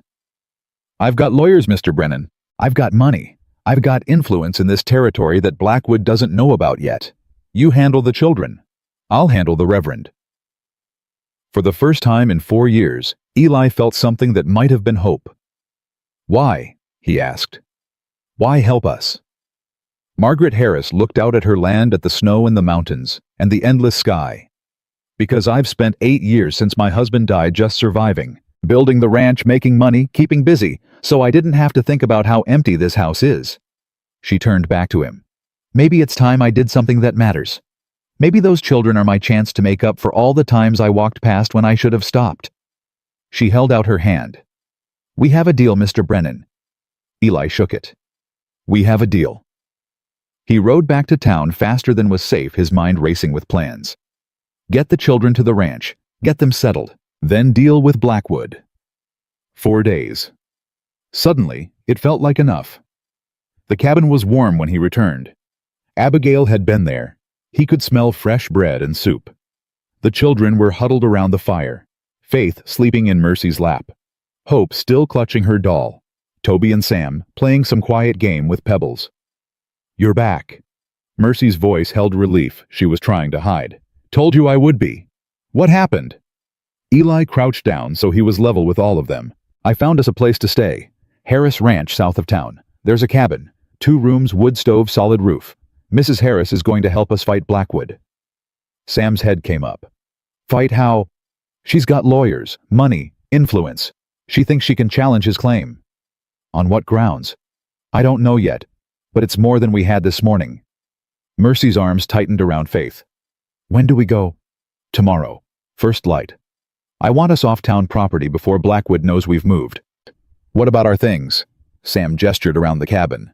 [SPEAKER 1] "I've got lawyers, Mr. Brennan. I've got money. I've got influence in this territory that Blackwood doesn't know about yet. You handle the children. I'll handle the Reverend." For the first time in 4 years, Eli felt something that might have been hope. "Why?" he asked. "Why help us?" Margaret Harris looked out at her land, at the snow and the mountains, and the endless sky. "Because I've spent 8 years since my husband died just surviving, building the ranch, making money, keeping busy, so I didn't have to think about how empty this house is." She turned back to him. "Maybe it's time I did something that matters. Maybe those children are my chance to make up for all the times I walked past when I should have stopped." She held out her hand. "We have a deal, Mr. Brennan." Eli shook it. "We have a deal." He rode back to town faster than was safe, his mind racing with plans. Get the children to the ranch, get them settled, then deal with Blackwood. 4 days. Suddenly, it felt like enough. The cabin was warm when he returned. Abigail had been there. He could smell fresh bread and soup. The children were huddled around the fire, Faith sleeping in Mercy's lap, Hope still clutching her doll, Toby and Sam playing some quiet game with pebbles. "You're back." Mercy's voice held relief she was trying to hide. "Told you I would be." "What happened?" Eli crouched down so he was level with all of them. "I found us a place to stay. Harris Ranch south of town. There's a cabin. 2 rooms, wood stove, solid roof. Mrs. Harris is going to help us fight Blackwood." Sam's head came up. "Fight how?" "She's got lawyers, money, influence. She thinks she can challenge his claim." "On what grounds?" "I don't know yet, but it's more than we had this morning." Mercy's arms tightened around Faith. "When do we go?" "Tomorrow. First light. I want us off town property before Blackwood knows we've moved." "What about our things?" Sam gestured around the cabin.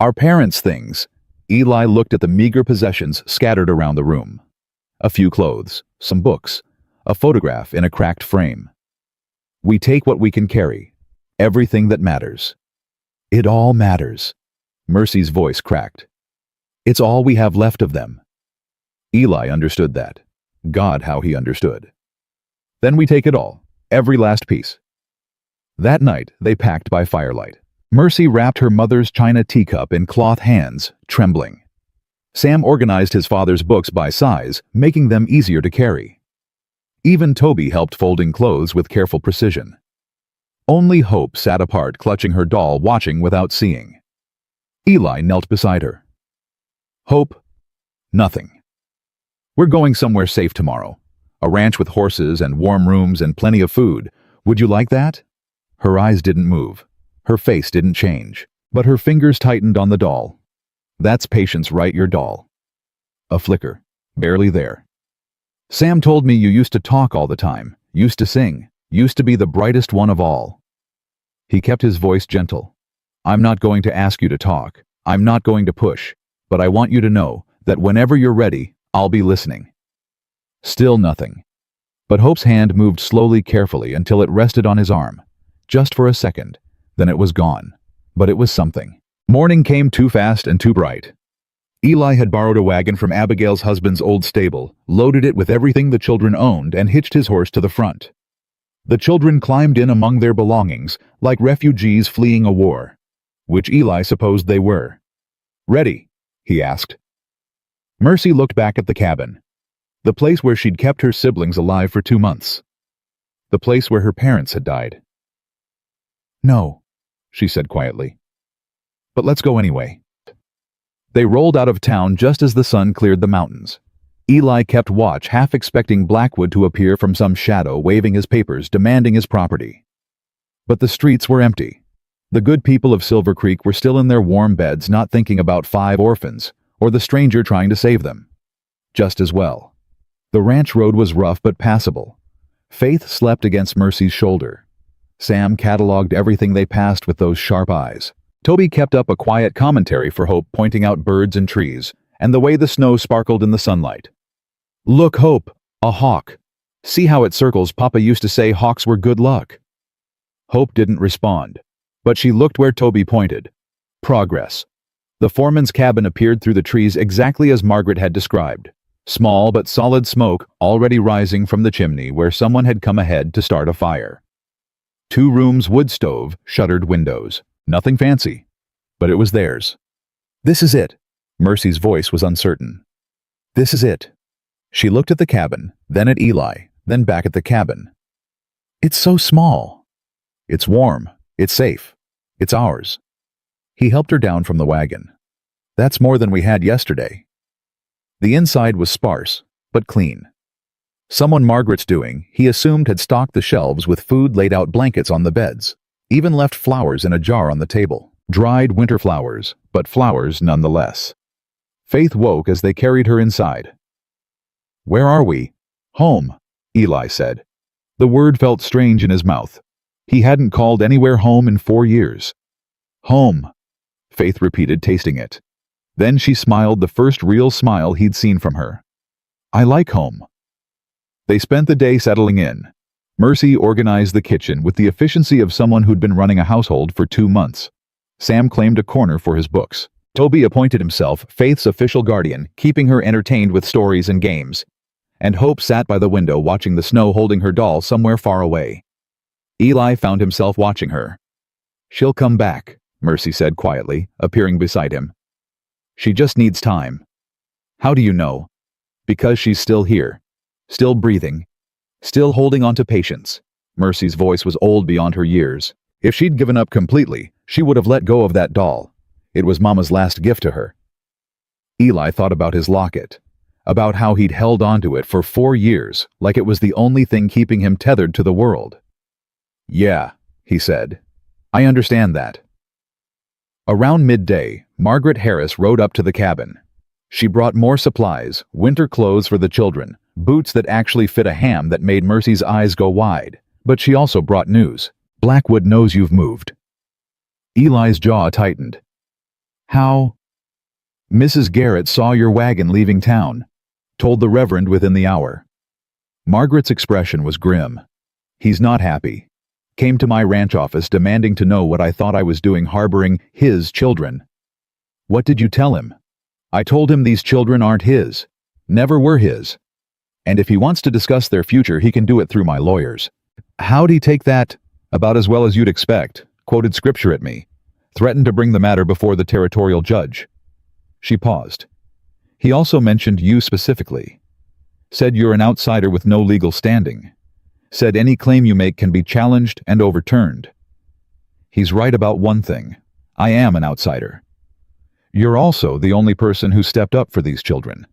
[SPEAKER 1] "Our parents' things." Eli looked at the meager possessions scattered around the room. A few clothes, some books, a photograph in a cracked frame. "We take what we can carry. Everything that matters." "It all matters." Mercy's voice cracked. "It's all we have left of them." Eli understood that. God, how he understood. "Then we take it all, every last piece." That night, they packed by firelight. Mercy wrapped her mother's china teacup in cloth hands, trembling. Sam organized his father's books by size, making them easier to carry. Even Toby helped folding clothes with careful precision. Only Hope sat apart, clutching her doll, watching without seeing. Eli knelt beside her. "Hope, nothing. We're going somewhere safe tomorrow. A ranch with horses and warm rooms and plenty of food. Would you like that?" Her eyes didn't move. Her face didn't change. But her fingers tightened on the doll. "That's Patience, right, your doll?" A flicker. Barely there. "Sam told me you used to talk all the time, used to sing, used to be the brightest one of all." He kept his voice gentle. "I'm not going to ask you to talk. I'm not going to push. But I want you to know that whenever you're ready, I'll be listening." Still nothing. But Hope's hand moved slowly, carefully, until it rested on his arm. Just for a second. Then it was gone. But it was something. Morning came too fast and too bright. Eli had borrowed a wagon from Abigail's husband's old stable, loaded it with everything the children owned, and hitched his horse to the front. The children climbed in among their belongings, like refugees fleeing a war. Which Eli supposed they were. "Ready?" he asked. Mercy looked back at the cabin. The place where she'd kept her siblings alive for 2 months. The place where her parents had died. "No," she said quietly. "But let's go anyway." They rolled out of town just as the sun cleared the mountains. Eli kept watch, half expecting Blackwood to appear from some shadow, waving his papers, demanding his property. But the streets were empty. The good people of Silver Creek were still in their warm beds, not thinking about 5 orphans, or the stranger trying to save them. Just as well. The ranch road was rough but passable. Faith slept against Mercy's shoulder. Sam cataloged everything they passed with those sharp eyes. Toby kept up a quiet commentary for Hope, pointing out birds and trees, and the way the snow sparkled in the sunlight. "Look, Hope, a hawk. See how it circles? Papa used to say hawks were good luck." Hope didn't respond, but she looked where Toby pointed. Progress. The foreman's cabin appeared through the trees exactly as Margaret had described. Small but solid smoke already rising from the chimney where someone had come ahead to start a fire. 2 rooms, wood stove, shuttered windows. Nothing fancy, but it was theirs. "This is it." Mercy's voice was uncertain. "This is it." She looked at the cabin, then at Eli, then back at the cabin. "It's so small." "It's warm. It's safe. It's ours." He helped her down from the wagon. "That's more than we had yesterday." The inside was sparse, but clean. Someone Margaret's doing, he assumed, had stocked the shelves with food, laid out blankets on the beds, even left flowers in a jar on the table. Dried winter flowers, but flowers nonetheless. Faith woke as they carried her inside. "Where are we?" "Home," Eli said. The word felt strange in his mouth. He hadn't called anywhere home in 4 years. "Home," Faith repeated, tasting it. Then she smiled, the first real smile he'd seen from her. "I like home." They spent the day settling in. Mercy organized the kitchen with the efficiency of someone who'd been running a household for 2 months. Sam claimed a corner for his books. Toby appointed himself Faith's official guardian, keeping her entertained with stories and games. And Hope sat by the window watching the snow, holding her doll somewhere far away. Eli found himself watching her. "She'll come back," Mercy said quietly, appearing beside him. "She just needs time." "How do you know?" "Because she's still here. Still breathing. Still holding on to patience." Mercy's voice was old beyond her years. If she'd given up completely, she would have let go of that doll. It was Mama's last gift to her. Eli thought about his locket, about how he'd held onto it for 4 years, like it was the only thing keeping him tethered to the world. "Yeah," he said. "I understand that." Around midday, Margaret Harris rode up to the cabin. She brought more supplies, winter clothes for the children, boots that actually fit a ham that made Mercy's eyes go wide. But she also brought news. "Blackwood knows you've moved." Eli's jaw tightened. "How?" "Mrs. Garrett saw your wagon leaving town. Told the Reverend within the hour." Margaret's expression was grim. "He's not happy. Came to my ranch office demanding to know what I thought I was doing harboring his children." "What did you tell him?" "I told him these children aren't his. Never were his. And if he wants to discuss their future, he can do it through my lawyers." "How'd he take that?" "About as well as you'd expect. Quoted scripture at me. Threatened to bring the matter before the territorial judge." She paused. "He also mentioned you specifically. Said you're an outsider with no legal standing. Said any claim you make can be challenged and overturned." "He's right about one thing. I am an outsider. You're also the only person who stepped up for these children.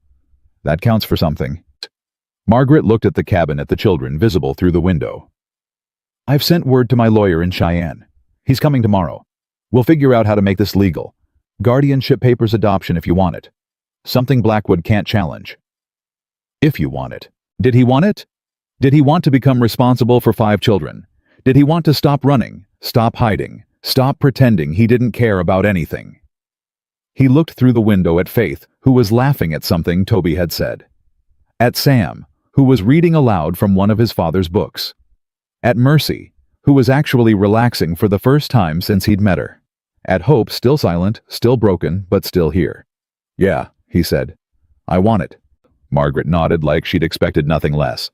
[SPEAKER 1] That counts for something." Margaret looked at the cabin, at the children visible through the window. "I've sent word to my lawyer in Cheyenne. He's coming tomorrow. We'll figure out how to make this legal. Guardianship papers, adoption if you want it. Something Blackwood can't challenge." "If you want it." Did he want it? Did he want to become responsible for 5 children? Did he want to stop running, stop hiding, stop pretending he didn't care about anything? He looked through the window at Faith, who was laughing at something Toby had said. At Sam, who was reading aloud from one of his father's books. At Mercy, who was actually relaxing for the first time since he'd met her. At Hope, still silent, still broken, but still here. "Yeah," he said. "I want it." Margaret nodded like she'd expected nothing less.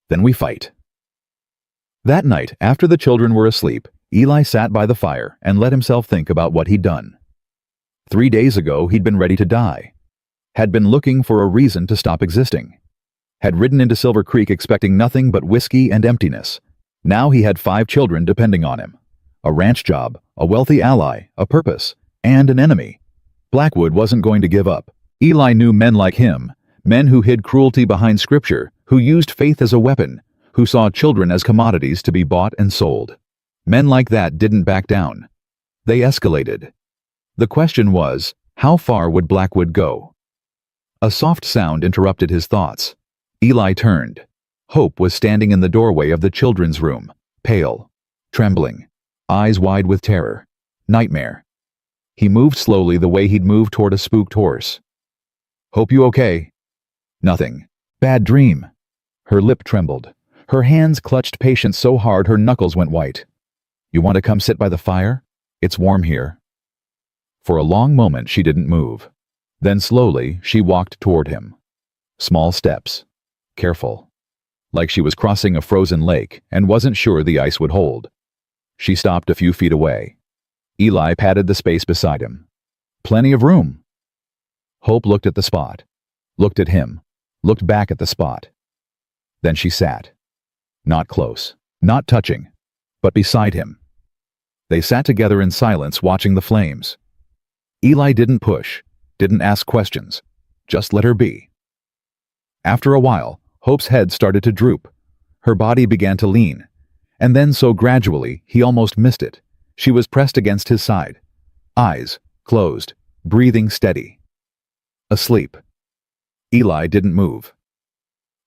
[SPEAKER 1] "Then we fight." That night, after the children were asleep, Eli sat by the fire and let himself think about what he'd done. 3 days ago, he'd been ready to die. Had been looking for a reason to stop existing. Had ridden into Silver Creek expecting nothing but whiskey and emptiness. Now he had 5 children depending on him. A ranch job, a wealthy ally, a purpose, and an enemy. Blackwood wasn't going to give up. Eli knew men like him, men who hid cruelty behind scripture, who used faith as a weapon, who saw children as commodities to be bought and sold. Men like that didn't back down. They escalated. The question was, how far would Blackwood go? A soft sound interrupted his thoughts. Eli turned. Hope was standing in the doorway of the children's room, pale, trembling, eyes wide with terror. Nightmare. He moved slowly the way he'd moved toward a spooked horse. "Hope you okay?" "Nothing. Bad dream." Her lip trembled. Her hands clutched Patience so hard her knuckles went white. "You want to come sit by the fire? It's warm here." For a long moment she didn't move. Then slowly she walked toward him. Small steps. Careful. Like she was crossing a frozen lake and wasn't sure the ice would hold. She stopped a few feet away. Eli patted the space beside him. "Plenty of room." Hope looked at the spot. Looked at him. Looked back at the spot. Then she sat. Not close. Not touching. But beside him. They sat together in silence watching the flames. Eli didn't push. Didn't ask questions. Just let her be. After a while, Hope's head started to droop. Her body began to lean. And then so gradually, he almost missed it. She was pressed against his side. Eyes closed, breathing steady. Asleep. Eli didn't move.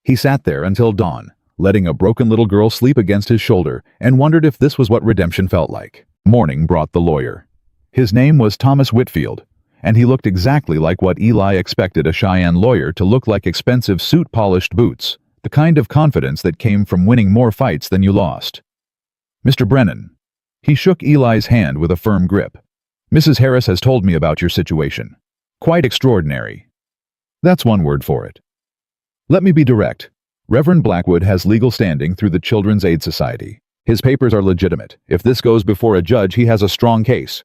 [SPEAKER 1] He sat there until dawn, letting a broken little girl sleep against his shoulder, and wondered if this was what redemption felt like. Morning brought the lawyer. His name was Thomas Whitfield, and he looked exactly like what Eli expected a Cheyenne lawyer to look like: expensive suit-polished boots, the kind of confidence that came from winning more fights than you lost. "Mr. Brennan." He shook Eli's hand with a firm grip. Mrs. Harris has told me about your situation. Quite extraordinary. That's one word for it. Let me be direct. Reverend Blackwood has legal standing through the Children's Aid Society. His papers are legitimate. If this goes before a judge, he has a strong case.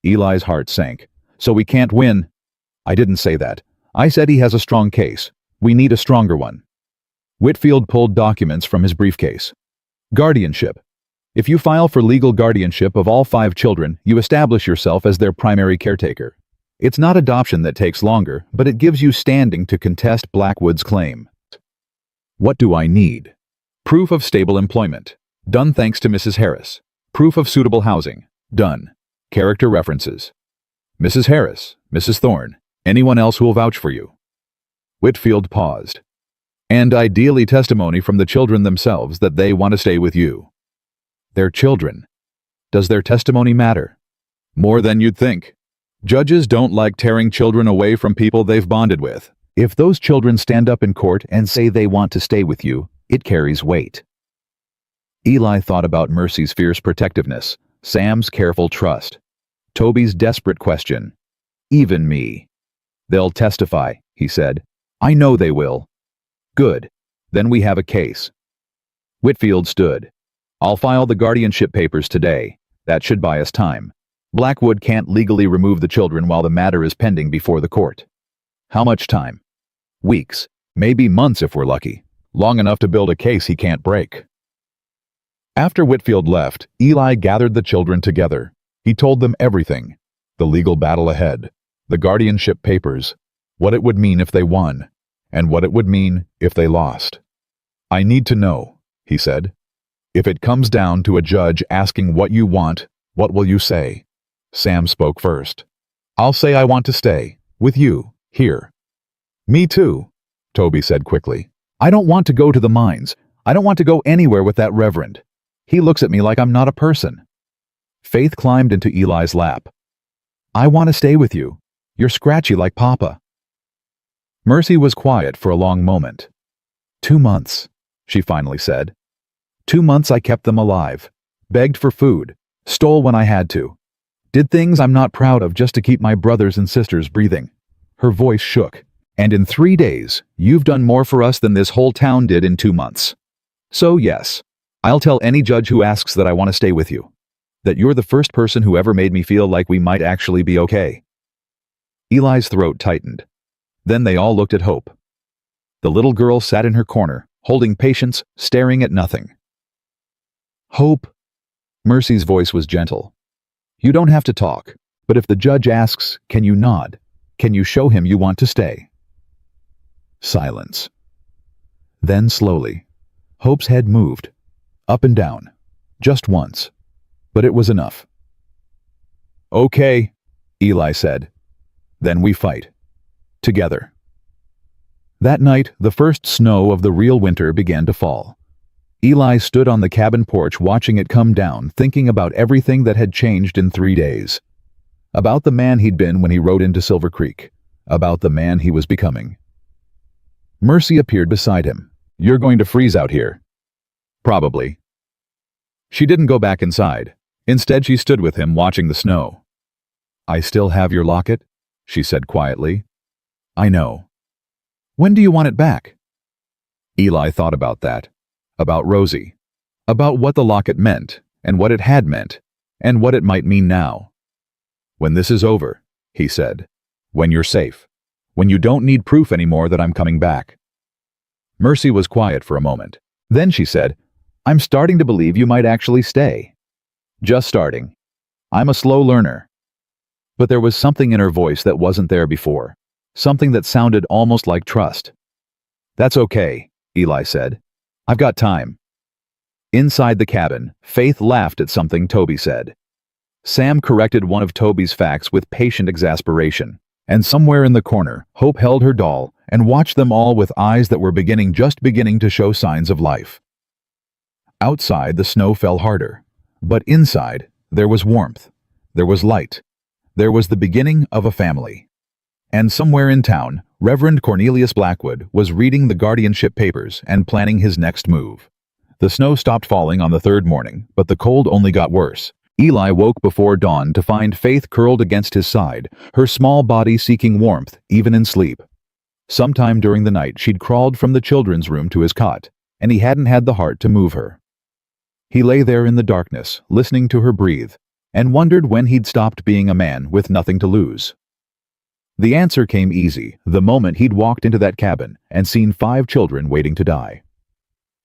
[SPEAKER 1] Eli's heart sank. So we can't win. I didn't say that. I said he has a strong case. We need a stronger one. Whitfield pulled documents from his briefcase. Guardianship. If you file for legal guardianship of all 5 children, you establish yourself as their primary caretaker. It's not adoption that takes longer, but it gives you standing to contest Blackwood's claim. What do I need? Proof of stable employment. Done thanks to Mrs. Harris. Proof of suitable housing. Done. Character references. Mrs. Harris, Mrs. Thorne, anyone else who will vouch for you. Whitfield paused. And ideally testimony from the children themselves that they want to stay with you. Their children. Does their testimony matter? More than you'd think. Judges don't like tearing children away from people they've bonded with. If those children stand up in court and say they want to stay with you, it carries weight. Eli thought about Mercy's fierce protectiveness, Sam's careful trust, Toby's desperate question. Even me. They'll testify, he said. I know they will. Good. Then we have a case. Whitfield stood. I'll file the guardianship papers today. That should buy us time. Blackwood can't legally remove the children while the matter is pending before the court. How much time? Weeks. Maybe months if we're lucky. Long enough to build a case he can't break. After Whitfield left, Eli gathered the children together. He told them everything. The legal battle ahead. The guardianship papers. What it would mean if they won. And what it would mean if they lost. I need to know, he said. If it comes down to a judge asking what you want, what will you say? Sam spoke first. I'll say I want to stay. With you. Here. Me too, Toby said quickly. I don't want to go to the mines. I don't want to go anywhere with that reverend. He looks at me like I'm not a person. Faith climbed into Eli's lap. I want to stay with you. You're scratchy like Papa. Mercy was quiet for a long moment. 2 months, she finally said. 2 months I kept them alive, begged for food, stole when I had to, did things I'm not proud of just to keep my brothers and sisters breathing. Her voice shook. And in 3 days, you've done more for us than this whole town did in 2 months. So yes, I'll tell any judge who asks that I want to stay with you. That you're the first person who ever made me feel like we might actually be okay. Eli's throat tightened. Then they all looked at Hope. The little girl sat in her corner, holding Patience, staring at nothing. Hope. Mercy's voice was gentle. You don't have to talk, but if the judge asks, can you nod? Can you show him you want to stay? Silence. Then slowly, Hope's head moved, up and down, just once, but it was enough. Okay, Eli said. Then we fight. Together. That night, the first snow of the real winter began to fall. Eli stood on the cabin porch watching it come down, thinking about everything that had changed in 3 days. About the man he'd been when he rode into Silver Creek. About the man he was becoming. Mercy appeared beside him. You're going to freeze out here. Probably. She didn't go back inside. Instead, she stood with him watching the snow. I still have your locket, she said quietly. I know. When do you want it back? Eli thought about that. About Rosie. About what the locket meant, and what it had meant, and what it might mean now. When this is over, he said. When you're safe. When you don't need proof anymore that I'm coming back. Mercy was quiet for a moment. Then she said, I'm starting to believe you might actually stay. Just starting. I'm a slow learner. But there was something in her voice that wasn't there before. Something that sounded almost like trust. That's okay, Eli said. I've got time. Inside the cabin, Faith laughed at something Toby said. Sam corrected one of Toby's facts with patient exasperation. And somewhere in the corner, Hope held her doll and watched them all with eyes that were just beginning to show signs of life. Outside, the snow fell harder. But inside, there was warmth. There was light. There was the beginning of a family. And somewhere in town, Reverend Cornelius Blackwood was reading the guardianship papers and planning his next move. The snow stopped falling on the third morning, but the cold only got worse. Eli woke before dawn to find Faith curled against his side, her small body seeking warmth, even in sleep. Sometime during the night she'd crawled from the children's room to his cot, and he hadn't had the heart to move her. He lay there in the darkness, listening to her breathe, and wondered when he'd stopped being a man with nothing to lose. The answer came easy the moment he'd walked into that cabin and seen 5 children waiting to die.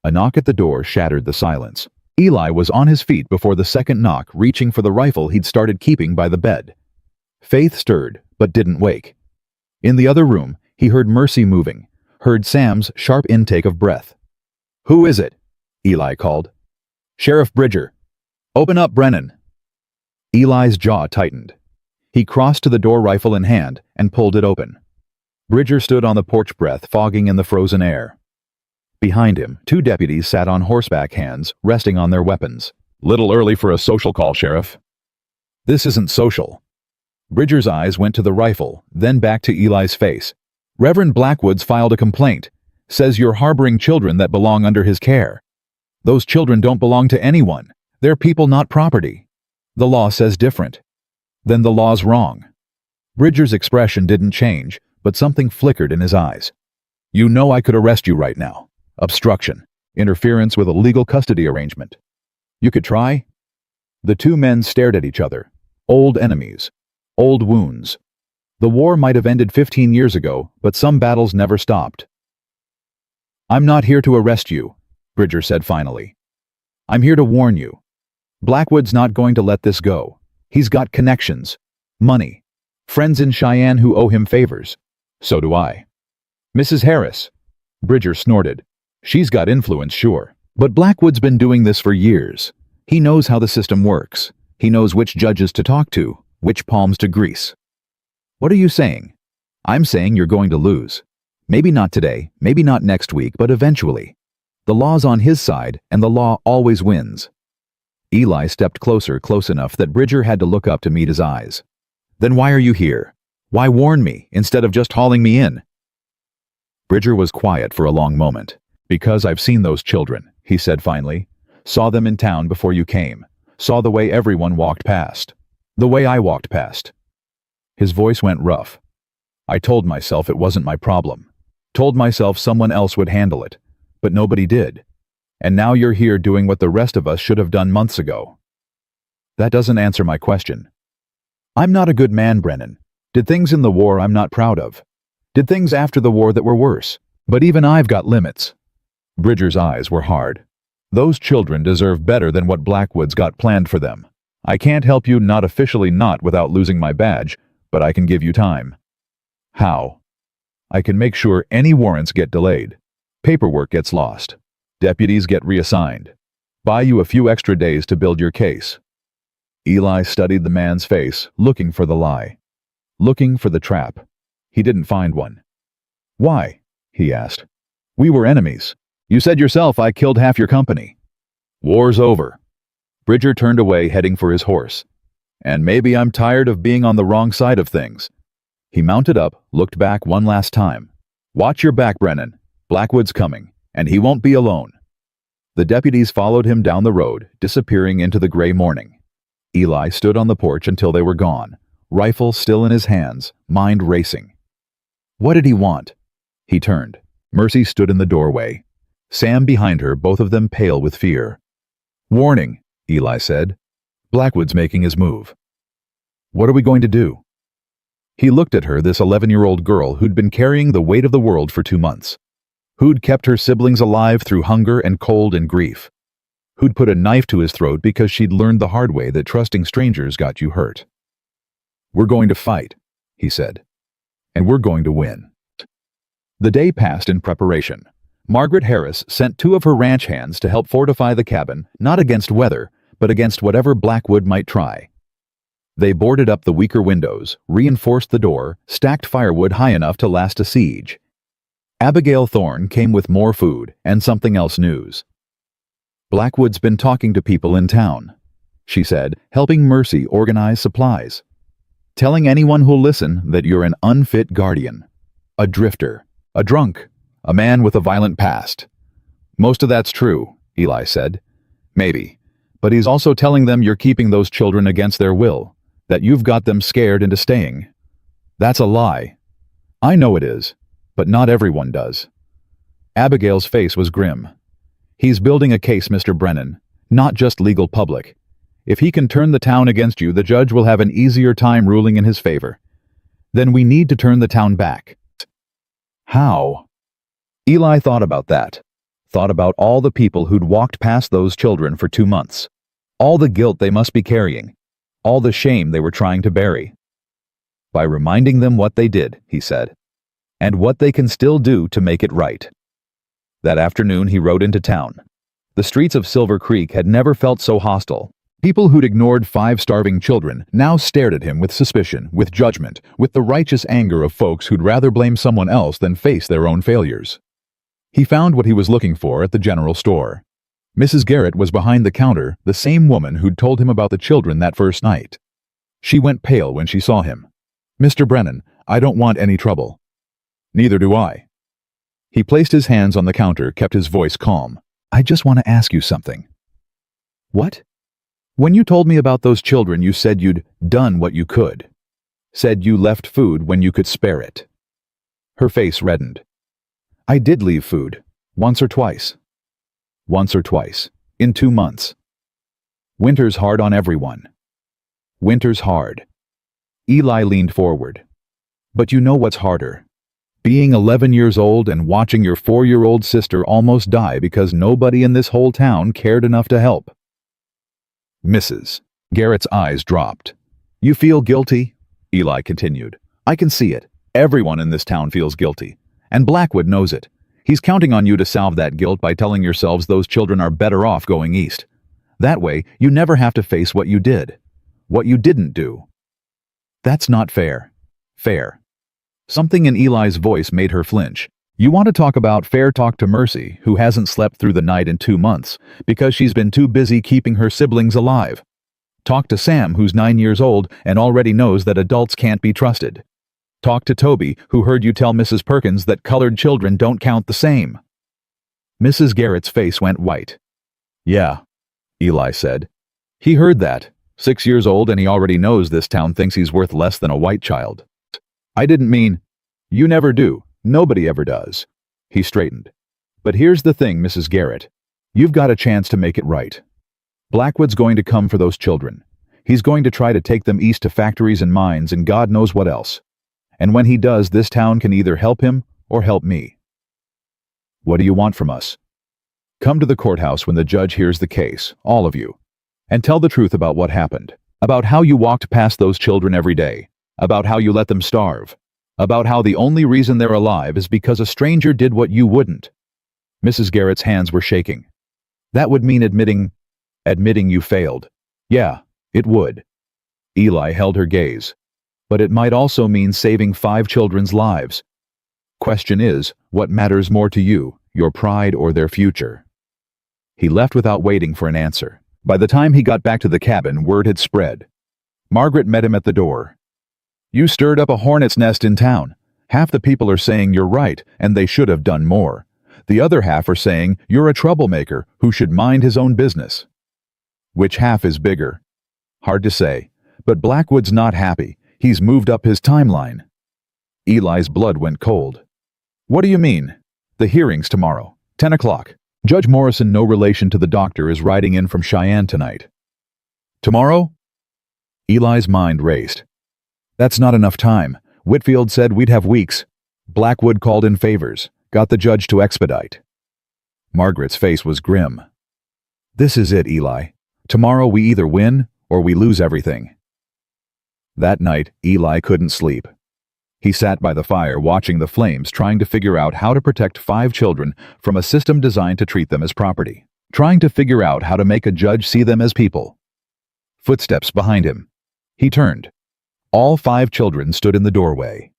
[SPEAKER 1] A knock at the door shattered the silence. Eli was on his feet before the second knock, reaching for the rifle he'd started keeping by the bed. Faith stirred, but didn't wake. In the other room, he heard Mercy moving, heard Sam's sharp intake of breath. "Who is it?" Eli called. "Sheriff Bridger." "Open up, Brennan." Eli's jaw tightened. He crossed to the door, rifle in hand, and pulled it open. Bridger stood on the porch, breath fogging in the frozen air. Behind him, 2 deputies sat on horseback, hands resting on their weapons. "Little early for a social call, Sheriff." "This isn't social." Bridger's eyes went to the rifle, then back to Eli's face. "Reverend Blackwood's filed a complaint. Says you're harboring children that belong under his care. Those children don't belong to anyone. They're people, not property. The law says different." "Then the law's wrong." Bridger's expression didn't change, but something flickered in his eyes. "You know I could arrest you right now. Obstruction. Interference with a legal custody arrangement. You could try?" The 2 men stared at each other. Old enemies. Old wounds. The war might have ended 15 years ago, but some battles never stopped. "I'm not here to arrest you," Bridger said finally. "I'm here to warn you. Blackwood's not going to let this go. He's got connections, money, friends in Cheyenne who owe him favors. So do I." "Mrs. Harris," Bridger snorted. "She's got influence, sure. But Blackwood's been doing this for years. He knows how the system works. He knows which judges to talk to, which palms to grease." "What are you saying?" "I'm saying you're going to lose. Maybe not today, maybe not next week, but eventually. The law's on his side, and the law always wins." Eli stepped closer, close enough that Bridger had to look up to meet his eyes. "Then why are you here? Why warn me instead of just hauling me in?" Bridger was quiet for a long moment. "Because I've seen those children," he said finally. "Saw them in town before you came. Saw the way everyone walked past. The way I walked past." His voice went rough. "I told myself it wasn't my problem. Told myself someone else would handle it. But nobody did. And now you're here doing what the rest of us should have done months ago." "That doesn't answer my question." "I'm not a good man, Brennan. Did things in the war I'm not proud of. Did things after the war that were worse. But even I've got limits." Bridger's eyes were hard. "Those children deserve better than what Blackwood's got planned for them. I can't help you, not officially, not without losing my badge, but I can give you time." "How?" "I can make sure any warrants get delayed. Paperwork gets lost. Deputies get reassigned. Buy you a few extra days to build your case." Eli studied the man's face, looking for the lie. Looking for the trap. He didn't find one. "Why?" he asked. "We were enemies. You said yourself I killed half your company." "War's over." Bridger turned away, heading for his horse. "And maybe I'm tired of being on the wrong side of things." He mounted up, looked back one last time. "Watch your back, Brennan. Blackwood's coming, and he won't be alone." The deputies followed him down the road, disappearing into the gray morning. Eli stood on the porch until they were gone, rifle still in his hands, mind racing. What did he want? He turned. Mercy stood in the doorway. Sam behind her, both of them pale with fear. "Warning," Eli said. "Blackwood's making his move." "What are we going to do?" He looked at her, this 11-year-old girl who'd been carrying the weight of the world for 2 months. Who'd kept her siblings alive through hunger and cold and grief. Who'd put a knife to his throat because she'd learned the hard way that trusting strangers got you hurt. "We're going to fight," he said. "And we're going to win." The day passed in preparation. Margaret Harris sent 2 of her ranch hands to help fortify the cabin, not against weather, but against whatever Blackwood might try. They boarded up the weaker windows, reinforced the door, stacked firewood high enough to last a siege. Abigail Thorne came with more food and something else news. "Blackwood's been talking to people in town," she said, helping Mercy organize supplies. "Telling anyone who'll listen that you're an unfit guardian. A drifter. A drunk. A man with a violent past." "Most of that's true," Eli said. "Maybe. But he's also telling them you're keeping those children against their will, that you've got them scared into staying. That's a lie. I know it is, but not everyone does. Abigail's face was grim. He's building a case, Mr. Brennan, not just legal public. If he can turn the town against you, the judge will have an easier time ruling in his favor. Then we need to turn the town back. How? Eli thought about that. Thought about all the people who'd walked past those children for 2 months. All the guilt they must be carrying. All the shame they were trying to bury. By reminding them what they did, he said, and what they can still do to make it right. That afternoon he rode into town. The streets of Silver Creek had never felt so hostile. People who'd ignored 5 starving children now stared at him with suspicion, with judgment, with the righteous anger of folks who'd rather blame someone else than face their own failures. He found what he was looking for at the general store. Mrs. Garrett was behind the counter, the same woman who'd told him about the children that first night. She went pale when she saw him. "Mr. Brennan, I don't want any trouble." "Neither do I." He placed his hands on the counter, kept his voice calm. "I just want to ask you something." "What?" "When you told me about those children, you said you'd done what you could. Said you left food when you could spare it." Her face reddened. "I did leave food. Once or twice. Once or twice. In 2 months. Winter's hard on everyone. Winter's hard." Eli leaned forward. "But you know what's harder? Being 11 years old and watching your 4-year-old sister almost die because nobody in this whole town cared enough to help." Mrs. Garrett's eyes dropped. "You feel guilty?" Eli continued. "I can see it. Everyone in this town feels guilty. And Blackwood knows it. He's counting on you to salve that guilt by telling yourselves those children are better off going east. That way, you never have to face what you did. What you didn't do." "That's not fair." "Fair." Something in Eli's voice made her flinch. "You want to talk about fair? Talk to Mercy, who hasn't slept through the night in 2 months because she's been too busy keeping her siblings alive. Talk to Sam, who's 9 years old and already knows that adults can't be trusted. Talk to Toby, who heard you tell Mrs. Perkins that colored children don't count the same." Mrs. Garrett's face went white. "Yeah," Eli said. "He heard that. 6 years old and he already knows this town thinks he's worth less than a white child." "I didn't mean—" "You never do. Nobody ever does." He straightened. "But here's the thing, Mrs. Garrett. You've got a chance to make it right. Blackwood's going to come for those children. He's going to try to take them east to factories and mines and God knows what else. And when he does, this town can either help him or help me. What do you want from us? Come to the courthouse when the judge hears the case, all of you, and tell the truth about what happened, about how you walked past those children every day, about how you let them starve, about how the only reason they're alive is because a stranger did what you wouldn't." Mrs. Garrett's hands were shaking. "That would mean admitting you failed." "Yeah, it would." Eli held her gaze. "But it might also mean saving 5 children's lives. Question is, what matters more to you, your pride or their future?" He left without waiting for an answer. By the time he got back to the cabin, word had spread. Margaret met him at the door. "You stirred up a hornet's nest in town. Half the people are saying you're right, and they should have done more. The other half are saying you're a troublemaker who should mind his own business." Which half is bigger? Hard to say, but Blackwood's not happy. He's moved up his timeline. Eli's blood went cold. "What do you mean?" "The hearing's tomorrow, 10 o'clock. Judge Morrison, no relation to the doctor, is riding in from Cheyenne tonight." "Tomorrow?" Eli's mind raced. "That's not enough time. Whitfield said we'd have weeks. Blackwood called in favors, got the judge to expedite." Margaret's face was grim. "This is it, Eli. Tomorrow we either win or we lose everything." That night, Eli couldn't sleep. He sat by the fire watching the flames, trying to figure out how to protect 5 children from a system designed to treat them as property, trying to figure out how to make a judge see them as people. Footsteps behind him. He turned. All 5 children stood in the doorway.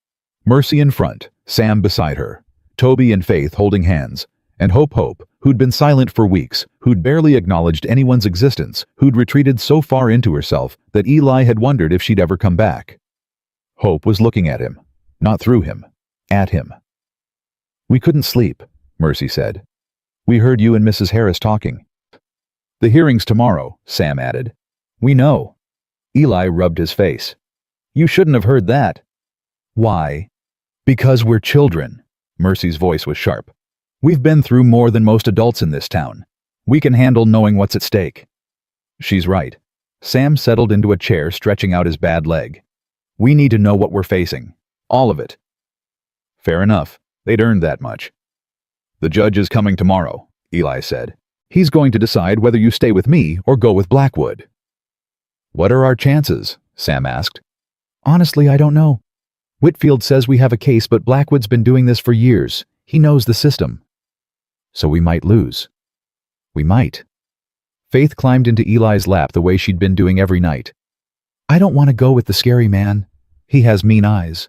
[SPEAKER 1] Mercy in front, Sam beside her, Toby and Faith holding hands, and Hope, who'd been silent for weeks, who'd barely acknowledged anyone's existence, who'd retreated so far into herself that Eli had wondered if she'd ever come back. Hope was looking at him, not through him, at him. "We couldn't sleep," Mercy said. "We heard you and Mrs. Harris talking." The hearing's tomorrow, Sam added. We know. Eli rubbed his face. You shouldn't have heard that. Why? Because we're children. Mercy's voice was sharp. We've been through more than most adults in this town. We can handle knowing what's at stake. She's right. Sam settled into a chair, stretching out his bad leg. We need to know what we're facing. All of it. Fair enough. They'd earned that much. The judge is coming tomorrow, Eli said. He's going to decide whether you stay with me or go with Blackwood. What are our chances? Sam asked. Honestly, I don't know. Whitfield says we have a case, but Blackwood's been doing this for years. He knows the system. So we might lose. We might. Faith climbed into Eli's lap the way she'd been doing every night. I don't want to go with the scary man. He has mean eyes.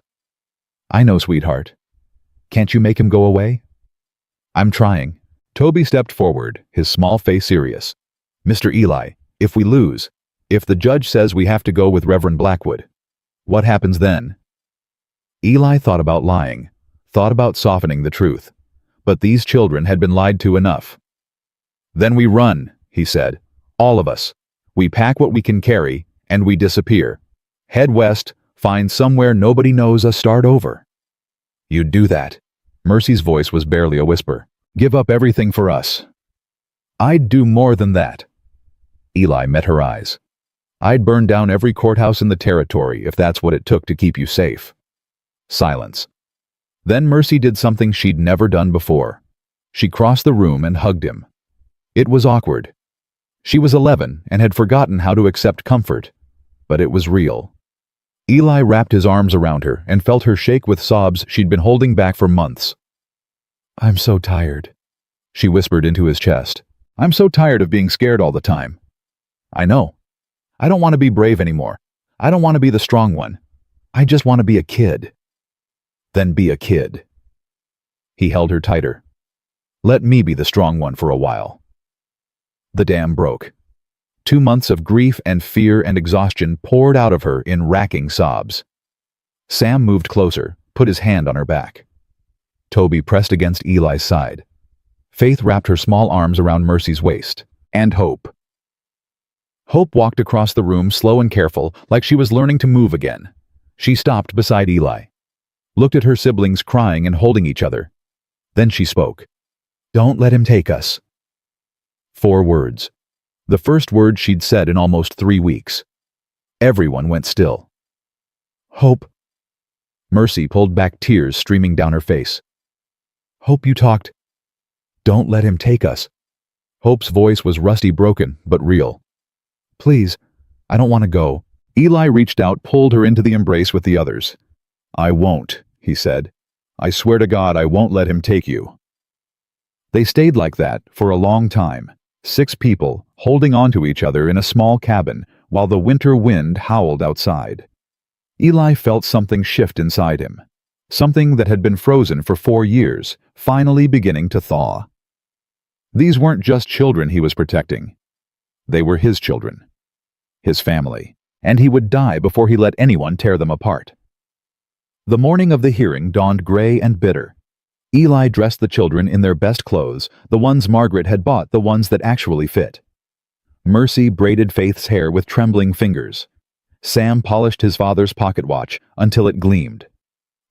[SPEAKER 1] I know, sweetheart. Can't you make him go away? I'm trying. Toby stepped forward, his small face serious. Mr. Eli, if we lose, if the judge says we have to go with Reverend Blackwood, what happens then? Eli thought about lying, thought about softening the truth. But these children had been lied to enough. Then we run, he said. All of us. We pack what we can carry, and we disappear. Head west, find somewhere nobody knows us, start over. You'd do that. Mercy's voice was barely a whisper. Give up everything for us. I'd do more than that. Eli met her eyes. I'd burn down every courthouse in the territory if that's what it took to keep you safe. Silence. Then Mercy did something she'd never done before. She crossed the room and hugged him. It was awkward. She was 11 and had forgotten how to accept comfort, but it was real. Eli wrapped his arms around her and felt her shake with sobs she'd been holding back for months. I'm so tired, she whispered into his chest. I'm so tired of being scared all the time. I know. I don't want to be brave anymore. I don't want to be the strong one. I just want to be a kid. Then be a kid. He held her tighter. Let me be the strong one for a while. The dam broke. 2 months of grief and fear and exhaustion poured out of her in racking sobs. Sam moved closer, put his hand on her back. Toby pressed against Eli's side. Faith wrapped her small arms around Mercy's waist. And Hope. Hope walked across the room slow and careful, like she was learning to move again. She stopped beside Eli, looked at her siblings crying and holding each other. Then she spoke. Don't let him take us. 4 words. The first word she'd said in almost 3 weeks. Everyone went still. Hope. Mercy pulled back, tears streaming down her face. Hope, you talked. Don't let him take us. Hope's voice was rusty, broken, but real. Please, I don't want to go. Eli reached out, pulled her into the embrace with the others. I won't, he said. I swear to God I won't let him take you. They stayed like that for a long time, 6 people holding on to each other in a small cabin while the winter wind howled outside. Eli felt something shift inside him, something that had been frozen for 4 years, finally beginning to thaw. These weren't just children he was protecting. They were his children, his family, and he would die before he let anyone tear them apart. The morning of the hearing dawned gray and bitter. Eli dressed the children in their best clothes, the ones Margaret had bought, the ones that actually fit. Mercy braided Faith's hair with trembling fingers. Sam polished his father's pocket watch until it gleamed.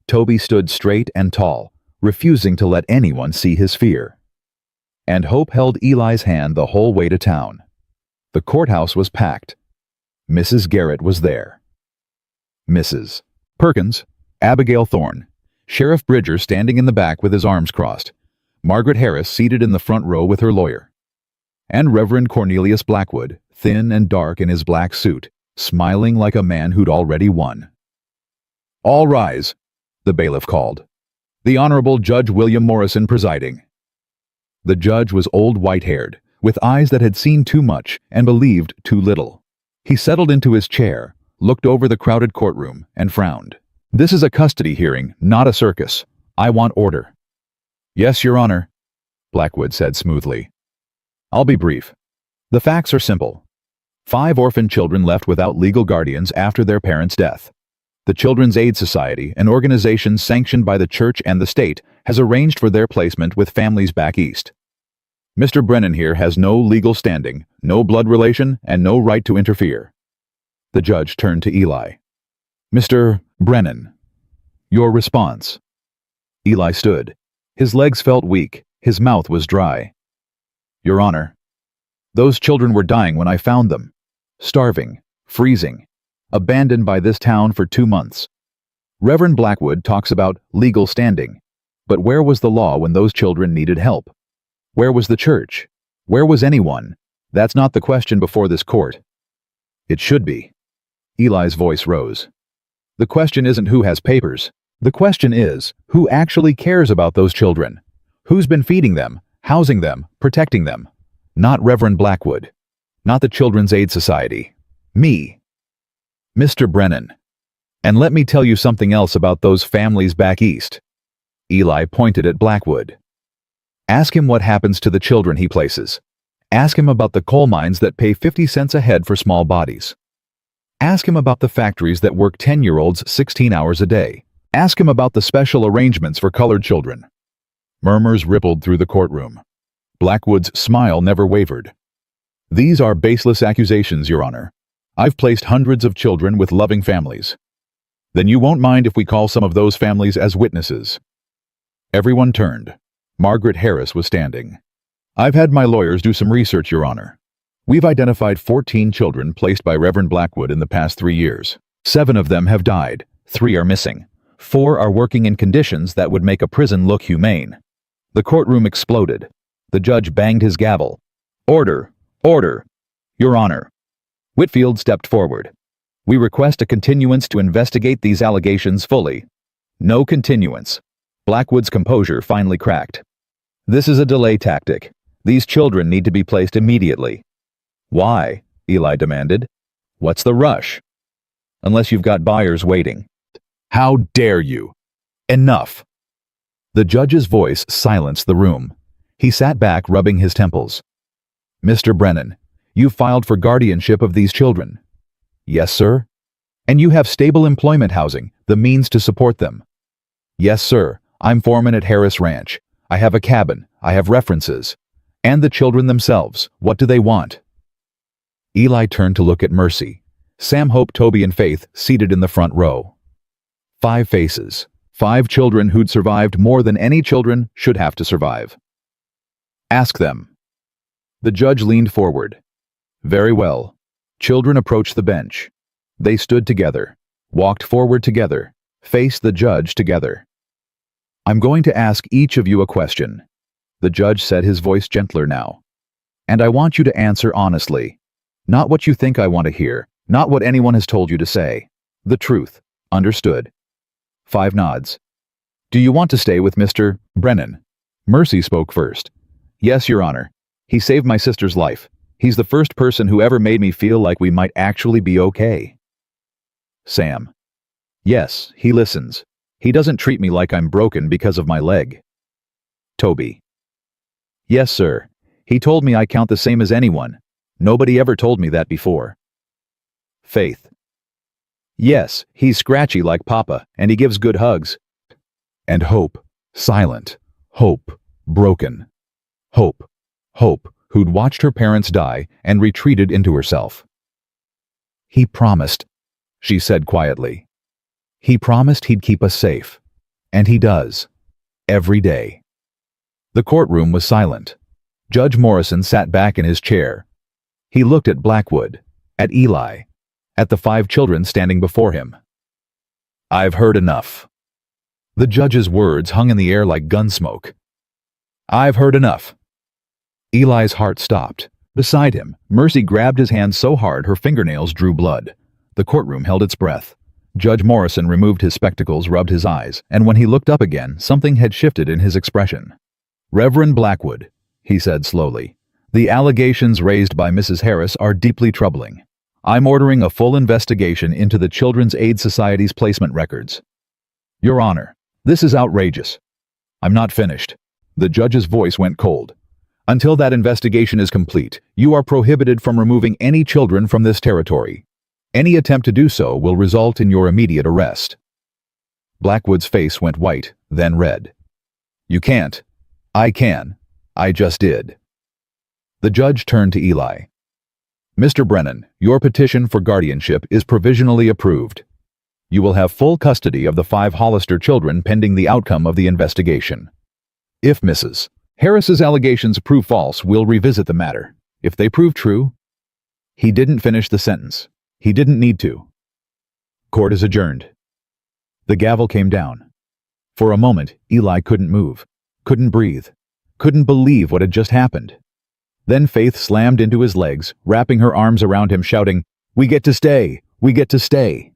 [SPEAKER 1] Toby stood straight and tall, refusing to let anyone see his fear. And Hope held Eli's hand the whole way to town. The courthouse was packed. Mrs. Garrett was there. Mrs. Perkins, Abigail Thorne, Sheriff Bridger standing in the back with his arms crossed, Margaret Harris seated in the front row with her lawyer, and Reverend Cornelius Blackwood, thin and dark in his black suit, smiling like a man who'd already won. All rise, the bailiff called. The Honorable Judge William Morrison presiding. The judge was old, white-haired, with eyes that had seen too much and believed too little. He settled into his chair, looked over the crowded courtroom, and frowned. This is a custody hearing, not a circus. I want order. Yes, Your Honor, Blackwood said smoothly. I'll be brief. The facts are simple. 5 orphan children left without legal guardians after their parents' death. The Children's Aid Society, an organization sanctioned by the church and the state, has arranged for their placement with families back east. Mr. Brennan here has no legal standing, no blood relation, and no right to interfere. The judge turned to Eli. Mr. Brennan, your response. Eli stood. His legs felt weak. His mouth was dry. Your Honor, those children were dying when I found them. Starving, freezing, abandoned by this town for 2 months. Reverend Blackwood talks about legal standing. But where was the law when those children needed help? Where was the church? Where was anyone? That's not the question before this court. It should be. Eli's voice rose. The question isn't who has papers. The question is, who actually cares about those children? Who's been feeding them, housing them, protecting them? Not Reverend Blackwood. Not the Children's Aid Society. Me. Mr. Brennan. And let me tell you something else about those families back east. Eli pointed at Blackwood. Ask him what happens to the children he places. Ask him about the coal mines that pay 50 cents a head for small bodies. Ask him about the factories that work 10-year-olds 16 hours a day. Ask him about the special arrangements for colored children. Murmurs rippled through the courtroom. Blackwood's smile never wavered. These are baseless accusations, Your Honor. I've placed hundreds of children with loving families. Then you won't mind if we call some of those families as witnesses. Everyone turned. Margaret Harris was standing. I've had my lawyers do some research, Your Honor. We've identified 14 children placed by Reverend Blackwood in the past 3 years. 7 of them have died. 3 are missing. 4 are working in conditions that would make a prison look humane. The courtroom exploded. The judge banged his gavel. Order! Order! Your Honor. Whitfield stepped forward. We request a continuance to investigate these allegations fully. No continuance. Blackwood's composure finally cracked. This is a delay tactic. These children need to be placed immediately. Why? Eli demanded. What's the rush? Unless you've got buyers waiting. How dare you? Enough. The judge's voice silenced the room. He sat back, rubbing his temples. Mr. Brennan, you filed for guardianship of these children. Yes, sir. And you have stable employment housing, the means to support them. Yes, sir. I'm foreman at Harris Ranch. I have a cabin. I have references. And the children themselves, what do they want? Eli turned to look at Mercy, Sam, Hope, Toby, and Faith seated in the front row. 5 faces. 5 children who'd survived more than any children should have to survive. Ask them. The judge leaned forward. Very well. Children approached the bench. They stood together, walked forward together, faced the judge together. I'm going to ask each of you a question. The judge said, his voice gentler now. And I want you to answer honestly. Not what you think I want to hear, not what anyone has told you to say. The truth. Understood? 5 nods. Do you want to stay with Mr. Brennan? Mercy spoke first. Yes, Your Honor. He saved my sister's life. He's the first person who ever made me feel like we might actually be okay. Sam. Yes, he listens. He doesn't treat me like I'm broken because of my leg. Toby. Yes, sir. He told me I count the same as anyone. Nobody ever told me that before. Faith. Yes, he's scratchy like Papa, and he gives good hugs. And Hope. Silent. Hope. Broken. Hope. Hope, who'd watched her parents die and retreated into herself. He promised, she said quietly. He promised he'd keep us safe. And he does. Every day. The courtroom was silent. Judge Morrison sat back in his chair. He looked at Blackwood, at Eli, at the 5 children standing before him. I've heard enough. The judge's words hung in the air like gun smoke. I've heard enough. Eli's heart stopped. Beside him, Mercy grabbed his hand so hard her fingernails drew blood. The courtroom held its breath. Judge Morrison removed his spectacles, rubbed his eyes, and when he looked up again, something had shifted in his expression. Reverend Blackwood, he said slowly, the allegations raised by Mrs. Harris are deeply troubling. I'm ordering a full investigation into the Children's Aid Society's placement records. Your Honor, this is outrageous. I'm not finished. The judge's voice went cold. Until that investigation is complete, you are prohibited from removing any children from this territory. Any attempt to do so will result in your immediate arrest. Blackwood's face went white, then red. You can't. I can. I just did. The judge turned to Eli. Mr. Brennan, your petition for guardianship is provisionally approved. You will have full custody of the 5 Hollister children pending the outcome of the investigation. If Mrs. Harris's allegations prove false, we'll revisit the matter. If they prove true... He didn't finish the sentence. He didn't need to. Court is adjourned. The gavel came down. For a moment, Eli couldn't move, couldn't breathe, couldn't believe what had just happened. Then Faith slammed into his legs, wrapping her arms around him, shouting, "We get to stay! We get to stay!"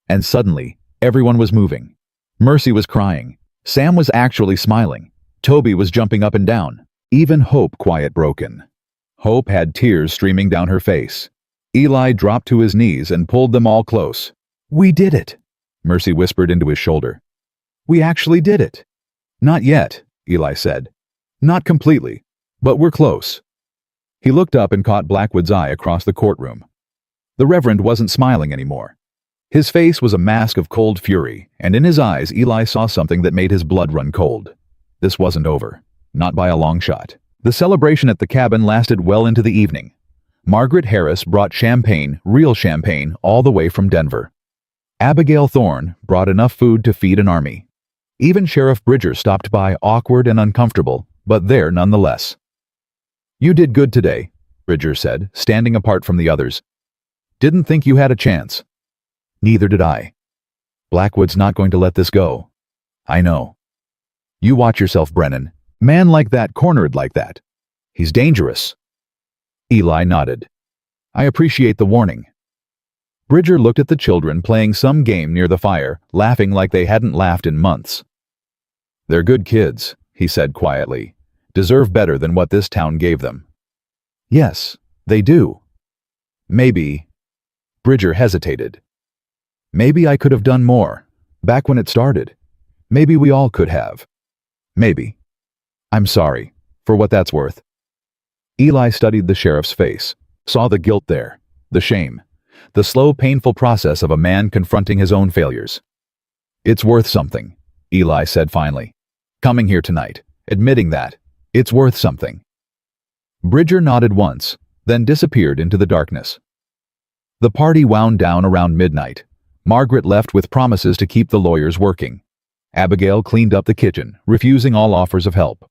[SPEAKER 1] And suddenly, everyone was moving. Mercy was crying. Sam was actually smiling. Toby was jumping up and down. Even Hope quiet broken. Hope had tears streaming down her face. Eli dropped to his knees and pulled them all close. "We did it," Mercy whispered into his shoulder. "We actually did it." "Not yet," Eli said. "Not completely, but we're close." He looked up and caught Blackwood's eye across the courtroom. The Reverend wasn't smiling anymore. His face was a mask of cold fury, and in his eyes Eli saw something that made his blood run cold. This wasn't over. Not by a long shot. The celebration at the cabin lasted well into the evening. Margaret Harris brought champagne, real champagne, all the way from Denver. Abigail Thorne brought enough food to feed an army. Even Sheriff Bridger stopped by, awkward and uncomfortable, but there nonetheless. "You did good today," Bridger said, standing apart from the others. "Didn't think you had a chance." "Neither did I. Blackwood's not going to let this go." "I know." "You watch yourself, Brennan. Man like that, cornered like that. He's dangerous." Eli nodded. "I appreciate the warning." Bridger looked at the children playing some game near the fire, laughing like they hadn't laughed in months. "They're good kids," he said quietly. "Deserve better than what this town gave them." "Yes, they do." "Maybe..." Bridger hesitated. "Maybe I could have done more, back when it started. Maybe we all could have. Maybe. I'm sorry, for what that's worth." Eli studied the sheriff's face, saw the guilt there, the shame, the slow, painful process of a man confronting his own failures. "It's worth something," Eli said finally. "Coming here tonight, admitting that, it's worth something." Bridger nodded once, then disappeared into the darkness. The party wound down around midnight. Margaret left with promises to keep the lawyers working. Abigail cleaned up the kitchen, refusing all offers of help.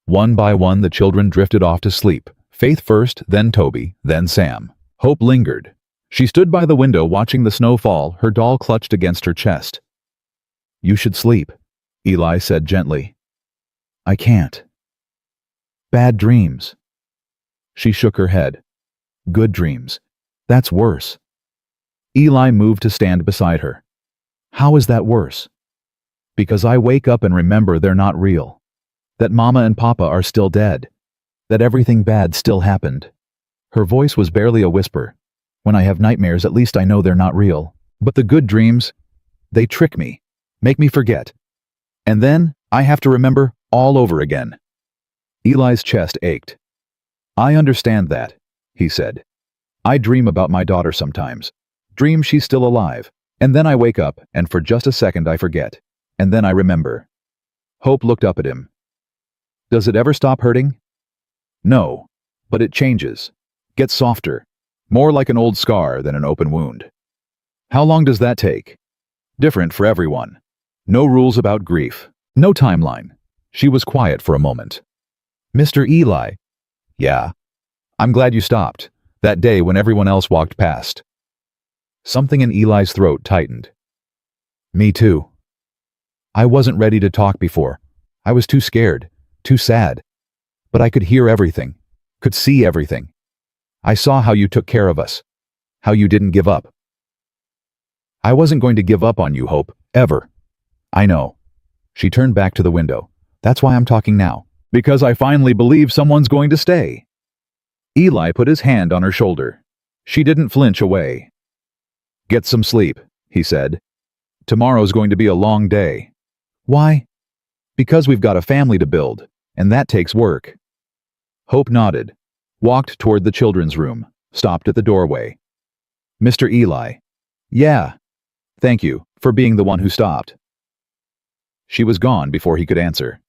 [SPEAKER 1] One by one, the children drifted off to sleep. Faith first, then Toby, then Sam. Hope lingered. She stood by the window watching the snow fall, her doll clutched against her chest. "You should sleep," Eli said gently. "I can't." "Bad dreams." She shook her head. "Good dreams. That's worse." Eli moved to stand beside her. "How is that worse?" "Because I wake up and remember they're not real. That Mama and Papa are still dead. That everything bad still happened." Her voice was barely a whisper. "When I have nightmares, at least I know they're not real. But the good dreams, they trick me, make me forget. And then I have to remember all over again." Eli's chest ached. "I understand that," he said. "I dream about my daughter sometimes. Dream she's still alive. And then I wake up, and for just a second I forget. And then I remember." Hope looked up at him. "Does it ever stop hurting?" "No, but it changes. Gets softer. More like an old scar than an open wound." "How long does that take?" "Different for everyone. No rules about grief. No timeline." She was quiet for a moment. "Mr. Eli." "Yeah. I'm glad you stopped. That day when everyone else walked past." Something in Eli's throat tightened. "Me too. I wasn't ready to talk before. I was too scared, too sad. But I could hear everything, could see everything. I saw how you took care of us, how you didn't give up." "I wasn't going to give up on you, Hope, ever." "I know." She turned back to the window. "That's why I'm talking now. Because I finally believe someone's going to stay." Eli put his hand on her shoulder. She didn't flinch away. "Get some sleep," he said. "Tomorrow's going to be a long day." "Why?" "Because we've got a family to build, and that takes work." Hope nodded, walked toward the children's room, stopped at the doorway. "Mr. Eli." "Yeah. Thank you for being the one who stopped." She was gone before he could answer.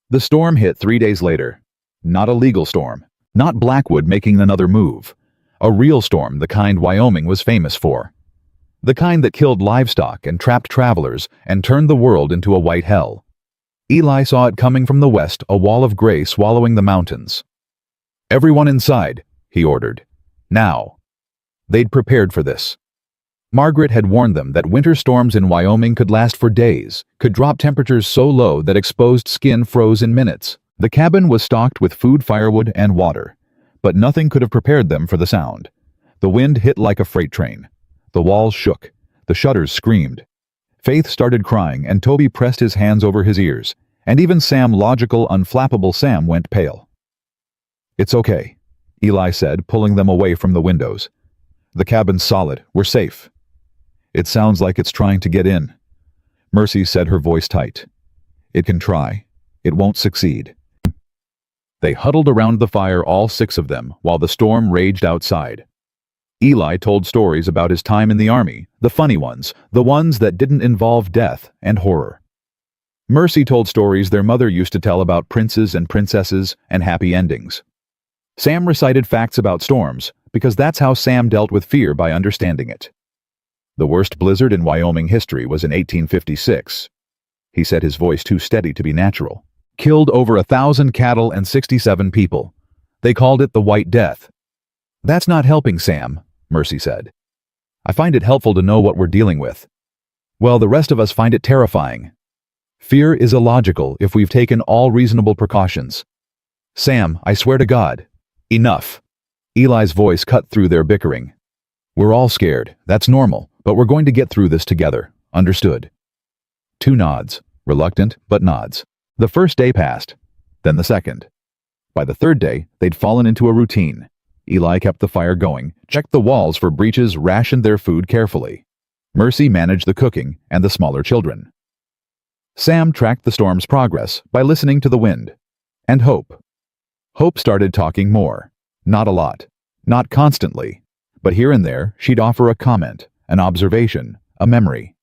[SPEAKER 1] The storm hit 3 days later. Not a legal storm, Not Blackwood making another move. A real storm, the kind Wyoming was famous for. The kind that killed livestock and trapped travelers and turned the world into a white hell. Eli saw it coming from the west, a wall of gray swallowing the mountains. "Everyone inside," he ordered. "Now." They'd prepared for this. Margaret had warned them that winter storms in Wyoming could last for days, could drop temperatures so low that exposed skin froze in minutes. The cabin was stocked with food, firewood, and water, but nothing could have prepared them for the sound. The wind hit like a freight train. The walls shook. The shutters screamed. Faith started crying, and Toby pressed his hands over his ears, and even Sam, logical, unflappable Sam, went pale. "It's okay," Eli said, pulling them away from the windows. "The cabin's solid. We're safe." "It sounds like it's trying to get in," Mercy said, her voice tight. "It can try. It won't succeed." They huddled around the fire, all six of them, while the storm raged outside. Eli told stories about his time in the army, the funny ones, the ones that didn't involve death and horror. Mercy told stories their mother used to tell about princes and princesses and happy endings. Sam recited facts about storms, because that's how Sam dealt with fear, by understanding it. The worst blizzard in Wyoming history was in 1856. He said, his voice too steady to be natural. Killed over 1,000 cattle and 67 people. They called it the White Death. "That's not helping, Sam," Mercy said. "I find it helpful to know what we're dealing with. Well, the rest of us find it terrifying. Fear is illogical if we've taken all reasonable precautions. Sam, I swear to God. Enough." Eli's voice cut through their bickering. "We're all scared. That's normal, but we're going to get through this together. Understood?" Two nods, reluctant but nods. The first day passed, then the second. By the third day, they'd fallen into a routine. Eli kept the fire going, checked the walls for breaches, rationed their food carefully. Mercy managed the cooking and the smaller children. Sam tracked the storm's progress by listening to the wind. And Hope. Hope started talking more. Not a lot. Not constantly. But here and there, she'd offer a comment, an observation, a memory.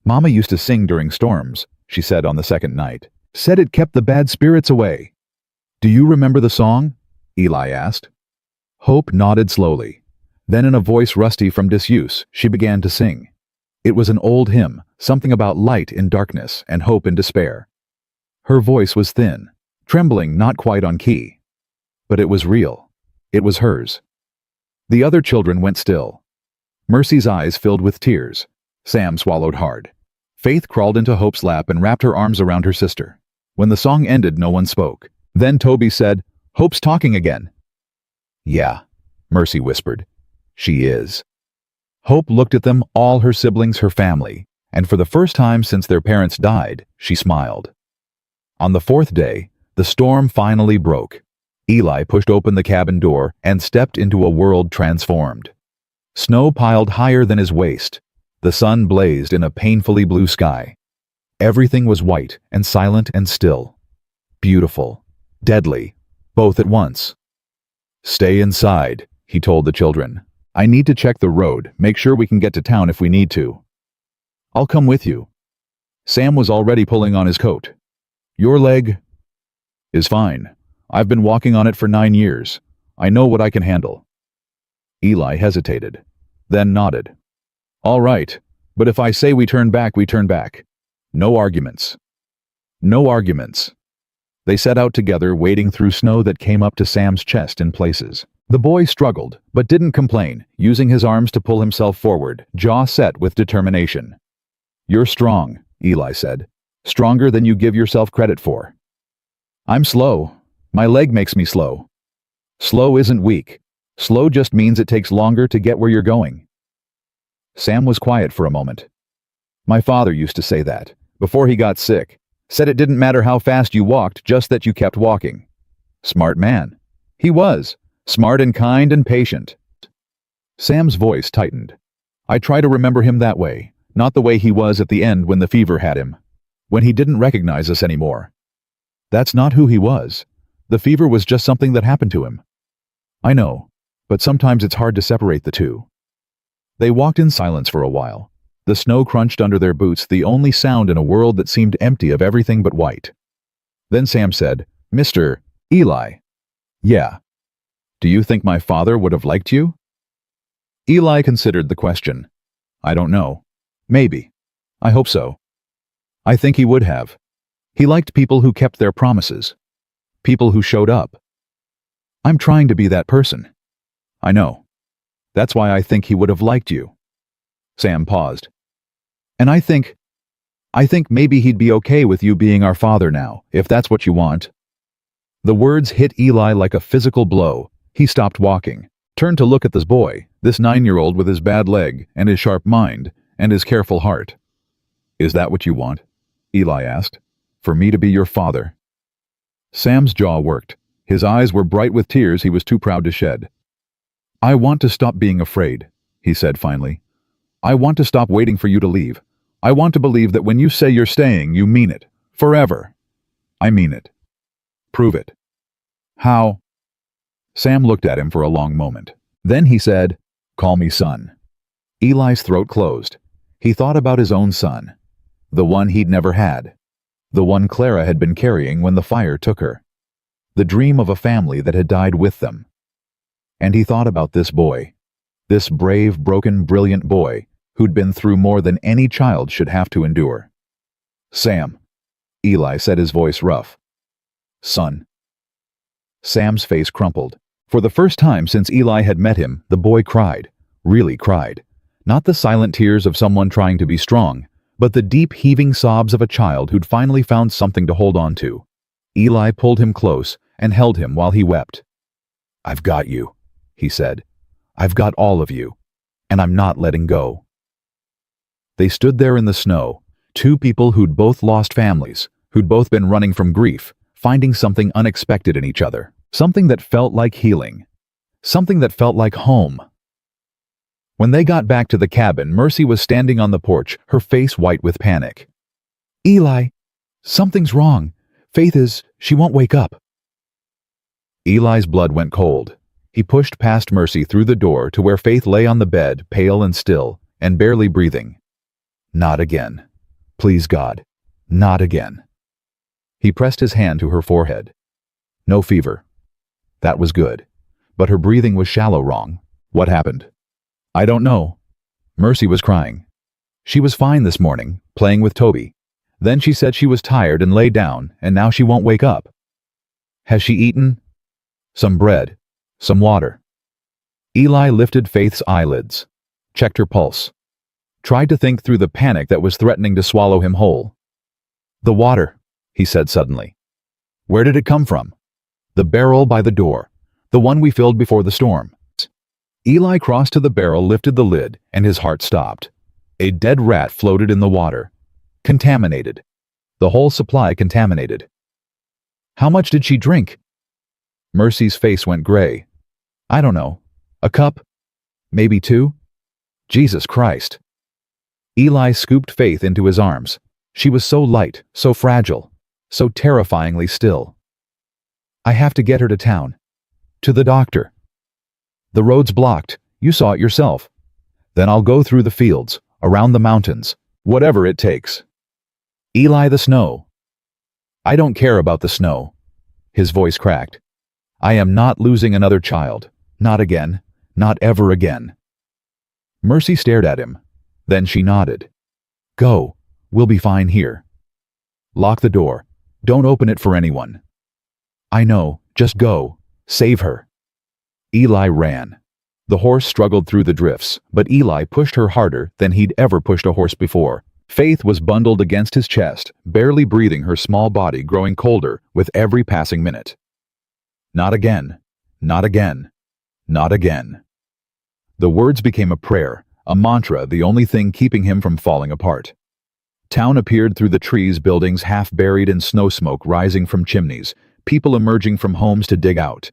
[SPEAKER 1] "Mama used to sing during storms," she said on the second night. "Said it kept the bad spirits away." "Do you remember the song?" Eli asked. Hope nodded slowly. Then in a voice rusty from disuse, she began to sing. It was an old hymn, something about light in darkness and hope in despair. Her voice was thin, trembling, not quite on key. But it was real. It was hers. The other children went still. Mercy's eyes filled with tears. Sam swallowed hard. Faith crawled into Hope's lap and wrapped her arms around her sister. When the song ended, no one spoke. Then Toby said, "Hope's talking again." "Yeah," Mercy whispered. "She is." Hope looked at them, all her siblings, her family, and for the first time since their parents died, she smiled. On the fourth day, the storm finally broke. Eli pushed open the cabin door and stepped into a world transformed. Snow piled higher than his waist. The sun blazed in a painfully blue sky. Everything was white and silent and still. Beautiful. Deadly. Both at once. "Stay inside," he told the children. "I need to check the road, make sure we can get to town if we need to." "I'll come with you." Sam was already pulling on his coat. "Your leg is fine. I've been walking on it for 9 years. I know what I can handle." Eli hesitated, then nodded. "All right, but if I say we turn back, we turn back. No arguments." No arguments. They set out together, wading through snow that came up to Sam's chest in places. The boy struggled, but didn't complain, using his arms to pull himself forward, jaw set with determination. "You're strong," Eli said. "Stronger than you give yourself credit for." "I'm slow. My leg makes me slow." "Slow isn't weak. Slow just means it takes longer to get where you're going." Sam was quiet for a moment. "My father used to say that, before he got sick. Said it didn't matter how fast you walked, just that you kept walking." Smart man. He was. Smart and kind and patient. Sam's voice tightened. "I try to remember him that way, not the way he was at the end when the fever had him. When he didn't recognize us anymore. That's not who he was. The fever was just something that happened to him." "I know, but sometimes it's hard to separate the two." They walked in silence for a while. The snow crunched under their boots, the only sound in a world that seemed empty of everything but white. Then Sam said, "Mr. Eli." "Yeah." Do you think my father would have liked you? Eli considered the question. I don't know. Maybe. I hope so. I think he would have. He liked people who kept their promises. People who showed up. I'm trying to be that person. I know. That's why I think he would have liked you. Sam paused. And I think maybe he'd be okay with you being our father now, if that's what you want. The words hit Eli like a physical blow. He stopped walking, turned to look at this boy, this 9-year-old with his bad leg and his sharp mind and his careful heart. Is that what you want? Eli asked. For me to be your father? Sam's jaw worked. His eyes were bright with tears he was too proud to shed. I want to stop being afraid, he said finally. I want to stop waiting for you to leave. I want to believe that when you say you're staying, you mean it. Forever. I mean it. Prove it. How? Sam looked at him for a long moment. Then he said, Call me son. Eli's throat closed. He thought about his own son. The one he'd never had. The one Clara had been carrying when the fire took her. The dream of a family that had died with them. And he thought about this boy. This brave, broken, brilliant boy who'd been through more than any child should have to endure. Sam. Eli said, his voice rough. Son. Sam's face crumpled. For the first time since Eli had met him, the boy cried. Really cried. Not the silent tears of someone trying to be strong, but the deep heaving sobs of a child who'd finally found something to hold on to. Eli pulled him close and held him while he wept. I've got you, he said. I've got all of you, and I'm not letting go. They stood there in the snow, two people who'd both lost families, who'd both been running from grief, finding something unexpected in each other, something that felt like healing, something that felt like home. When they got back to the cabin, Mercy was standing on the porch, her face white with panic. Eli, something's wrong. She won't wake up. Eli's blood went cold. He pushed past Mercy through the door to where Faith lay on the bed, pale and still, and barely breathing. Not again. Please God, not again. He pressed his hand to her forehead. No fever. That was good. But her breathing was shallow wrong. What happened? I don't know. Mercy was crying. She was fine this morning, playing with Toby. Then she said she was tired and lay down, and now she won't wake up. Has she eaten? Some bread. Some water. Eli lifted Faith's eyelids, checked her pulse, tried to think through the panic that was threatening to swallow him whole. The water, he said suddenly. Where did it come from? The barrel by the door, the one we filled before the storm. Eli crossed to the barrel, lifted the lid, and his heart stopped. A dead rat floated in the water. Contaminated. The whole supply contaminated. How much did she drink? Mercy's face went gray. I don't know. A cup? Maybe 2? Jesus Christ. Eli scooped Faith into his arms. She was so light, so fragile, so terrifyingly still. I have to get her to town. To the doctor. The road's blocked. You saw it yourself. Then I'll go through the fields, around the mountains, whatever it takes. Eli, the snow. I don't care about the snow. His voice cracked. I am not losing another child. Not again. Not ever again. Mercy stared at him. Then she nodded. Go. We'll be fine here. Lock the door. Don't open it for anyone. I know. Just go. Save her. Eli ran. The horse struggled through the drifts, but Eli pushed her harder than he'd ever pushed a horse before. Faith was bundled against his chest, barely breathing, her small body growing colder with every passing minute. Not again. Not again. Not again. The words became a prayer, a mantra, the only thing keeping him from falling apart. Town appeared through the trees, buildings half buried in snow smoke rising from chimneys, people emerging from homes to dig out.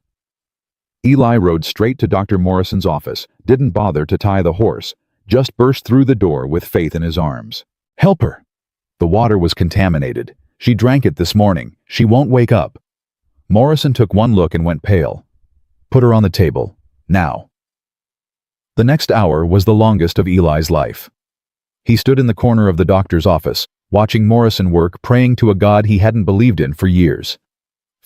[SPEAKER 1] Eli rode straight to Dr. Morrison's office, didn't bother to tie the horse, just burst through the door with Faith in his arms. Help her! The water was contaminated. She drank it this morning. She won't wake up. Morrison took one look and went pale. Put her on the table. Now. The next hour was the longest of Eli's life. He stood in the corner of the doctor's office, watching Morrison work, praying to a God he hadn't believed in for years.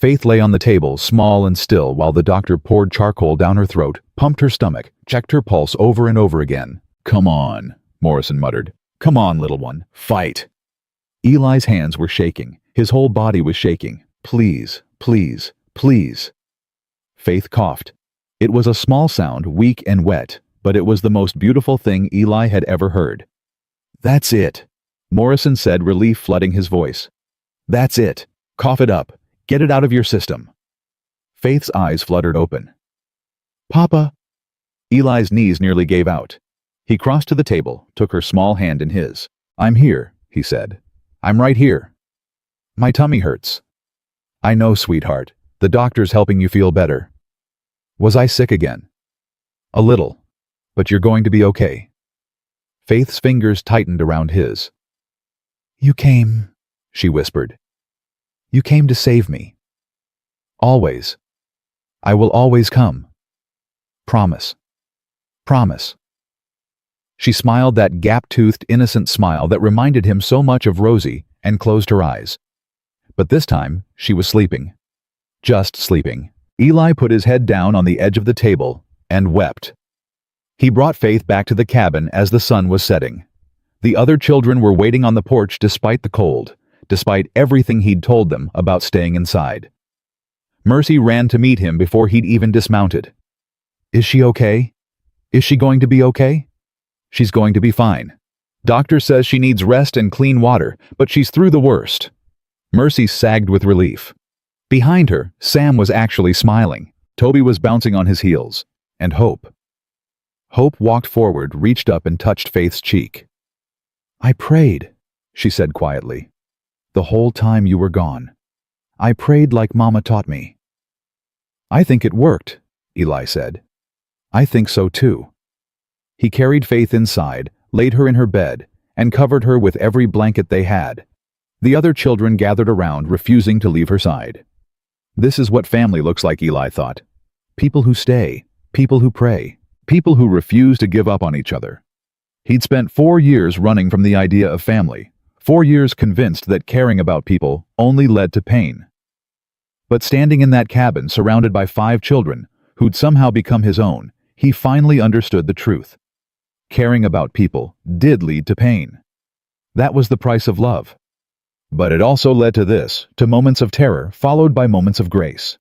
[SPEAKER 1] Faith lay on the table, small and still, while the doctor poured charcoal down her throat, pumped her stomach, checked her pulse over and over again. "Come on," Morrison muttered. "Come on, little one. Fight." Eli's hands were shaking. His whole body was shaking. "Please, please, please." Faith coughed. It was a small sound, weak and wet, but it was the most beautiful thing Eli had ever heard. "That's it," Morrison said, relief flooding his voice. "That's it. Cough it up. Get it out of your system." Faith's eyes fluttered open. "Papa." Eli's knees nearly gave out. He crossed to the table, took her small hand in his. "I'm here," he said. "I'm right here. My tummy hurts." "I know, sweetheart. The doctor's helping you feel better." "Was I sick again?" "A little. But you're going to be okay." Faith's fingers tightened around his. "You came," she whispered. "You came to save me. Always. I will always come. Promise. Promise." She smiled that gap-toothed, innocent smile that reminded him so much of Rosie, and closed her eyes. But this time, she was sleeping. Just sleeping. Eli put his head down on the edge of the table and wept. He brought Faith back to the cabin as the sun was setting. The other children were waiting on the porch despite the cold, despite everything he'd told them about staying inside. Mercy ran to meet him before he'd even dismounted. "Is she okay? Is she going to be okay?" "She's going to be fine. Doctor says she needs rest and clean water, but she's through the worst." Mercy sagged with relief. Behind her, Sam was actually smiling. Toby was bouncing on his heels. And Hope. Hope walked forward, reached up and touched Faith's cheek. "I prayed," she said quietly. "The whole time you were gone. I prayed like Mama taught me." "I think it worked," Eli said. "I think so too." He carried Faith inside, laid her in her bed, and covered her with every blanket they had. The other children gathered around, refusing to leave her side. This is what family looks like, Eli thought. People who stay, people who pray, people who refuse to give up on each other. He'd spent 4 years running from the idea of family, 4 years convinced that caring about people only led to pain. But standing in that cabin, surrounded by 5 children, who'd somehow become his own, he finally understood the truth. Caring about people did lead to pain. That was the price of love. But it also led to this, to moments of terror followed by moments of grace.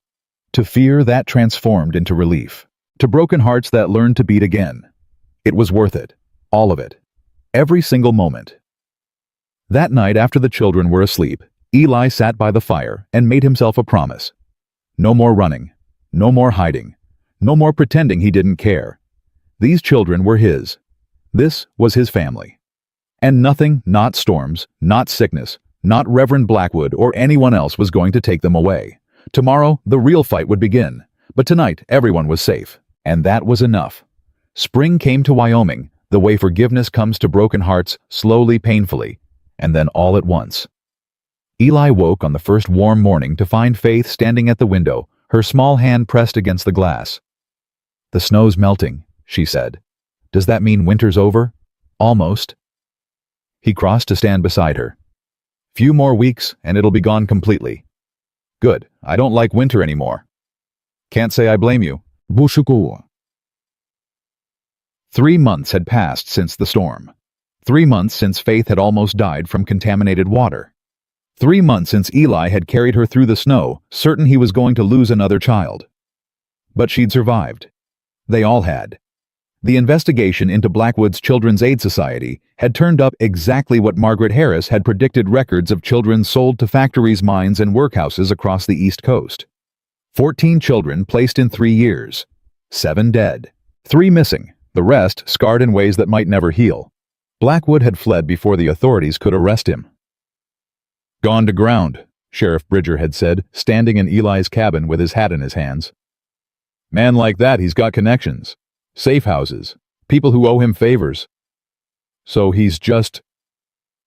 [SPEAKER 1] To fear that transformed into relief. To broken hearts that learned to beat again. It was worth it. All of it. Every single moment. That night, after the children were asleep, Eli sat by the fire and made himself a promise. No more running. No more hiding. No more pretending he didn't care. These children were his. This was his family. And nothing, not storms, not sickness, not Reverend Blackwood or anyone else was going to take them away. Tomorrow, the real fight would begin. But tonight, everyone was safe. And that was enough. Spring came to Wyoming, the way forgiveness comes to broken hearts, slowly, painfully, and then all at once. Eli woke on the first warm morning to find Faith standing at the window, her small hand pressed against the glass. "The snow's melting," she said. "Does that mean winter's over?" "Almost." He crossed to stand beside her. "Few more weeks, and it'll be gone completely." "Good. I don't like winter anymore." "Can't say I blame you." 3 months had passed since the storm. 3 months since Faith had almost died from contaminated water. 3 months since Eli had carried her through the snow, certain he was going to lose another child. But she'd survived. They all had. The investigation into Blackwood's Children's Aid Society had turned up exactly what Margaret Harris had predicted: records of children sold to factories, mines, and workhouses across the East Coast. 14 children placed in 3 years. 7 dead. 3 missing, the rest scarred in ways that might never heal. Blackwood had fled before the authorities could arrest him. "Gone to ground," Sheriff Bridger had said, standing in Eli's cabin with his hat in his hands. "Man like that, he's got connections. Safe houses. People who owe him favors. So he's just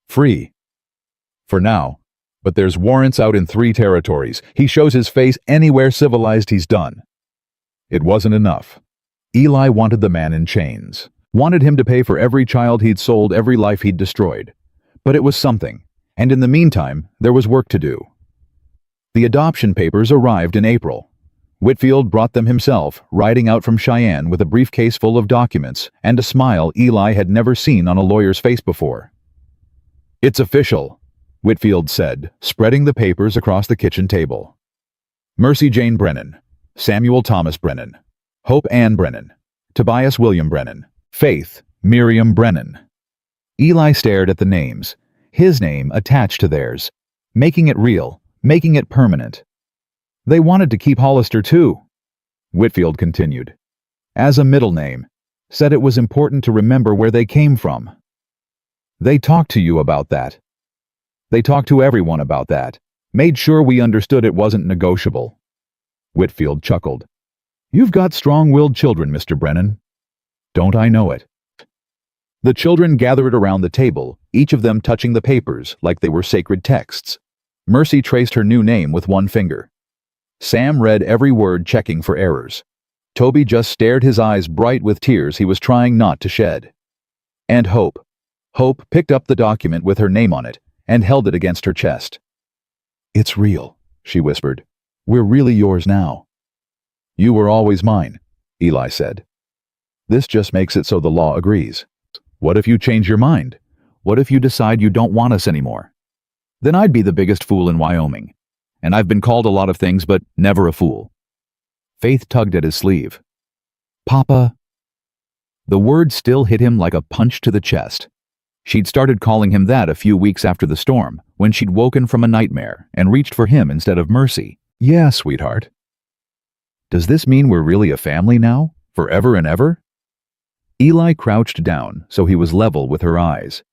[SPEAKER 1] free. For now. But there's warrants out in 3 territories. He shows his face anywhere civilized, he's done." It wasn't enough. Eli wanted the man in chains. Wanted him to pay for every child he'd sold, every life he'd destroyed. But it was something. And in the meantime, there was work to do. The adoption papers arrived in April. Whitfield brought them himself, riding out from Cheyenne with a briefcase full of documents and a smile Eli had never seen on a lawyer's face before. "It's official," Whitfield said, spreading the papers across the kitchen table. Mercy Jane Brennan, Samuel Thomas Brennan, Hope Ann Brennan, Tobias William Brennan, Faith Miriam Brennan. Eli stared at the names, his name attached to theirs, making it real, making it permanent. They wanted to keep Hollister too, Whitfield continued. As a middle name, said it was important to remember where they came from. They talked to you about that. They talked to everyone about that, made sure we understood it wasn't negotiable. Whitfield chuckled. You've got strong-willed children, Mr. Brennan. Don't I know it? The children gathered around the table, each of them touching the papers like they were sacred texts. Mercy traced her new name with one finger. Sam read every word, checking for errors. Toby just stared, his eyes bright with tears he was trying not to shed. And Hope. Hope picked up the document with her name on it and held it against her chest. It's real, she whispered. We're really yours now. You were always mine, Eli said. This just makes it so the law agrees. What if you change your mind? What if you decide you don't want us anymore? Then I'd be the biggest fool in Wyoming. And I've been called a lot of things, but never a fool. Faith tugged at his sleeve. Papa. The word still hit him like a punch to the chest. She'd started calling him that a few weeks after the storm, when she'd woken from a nightmare and reached for him instead of Mercy. Yeah, sweetheart. Does this mean we're really a family now? Forever and ever? Eli crouched down so he was level with her eyes.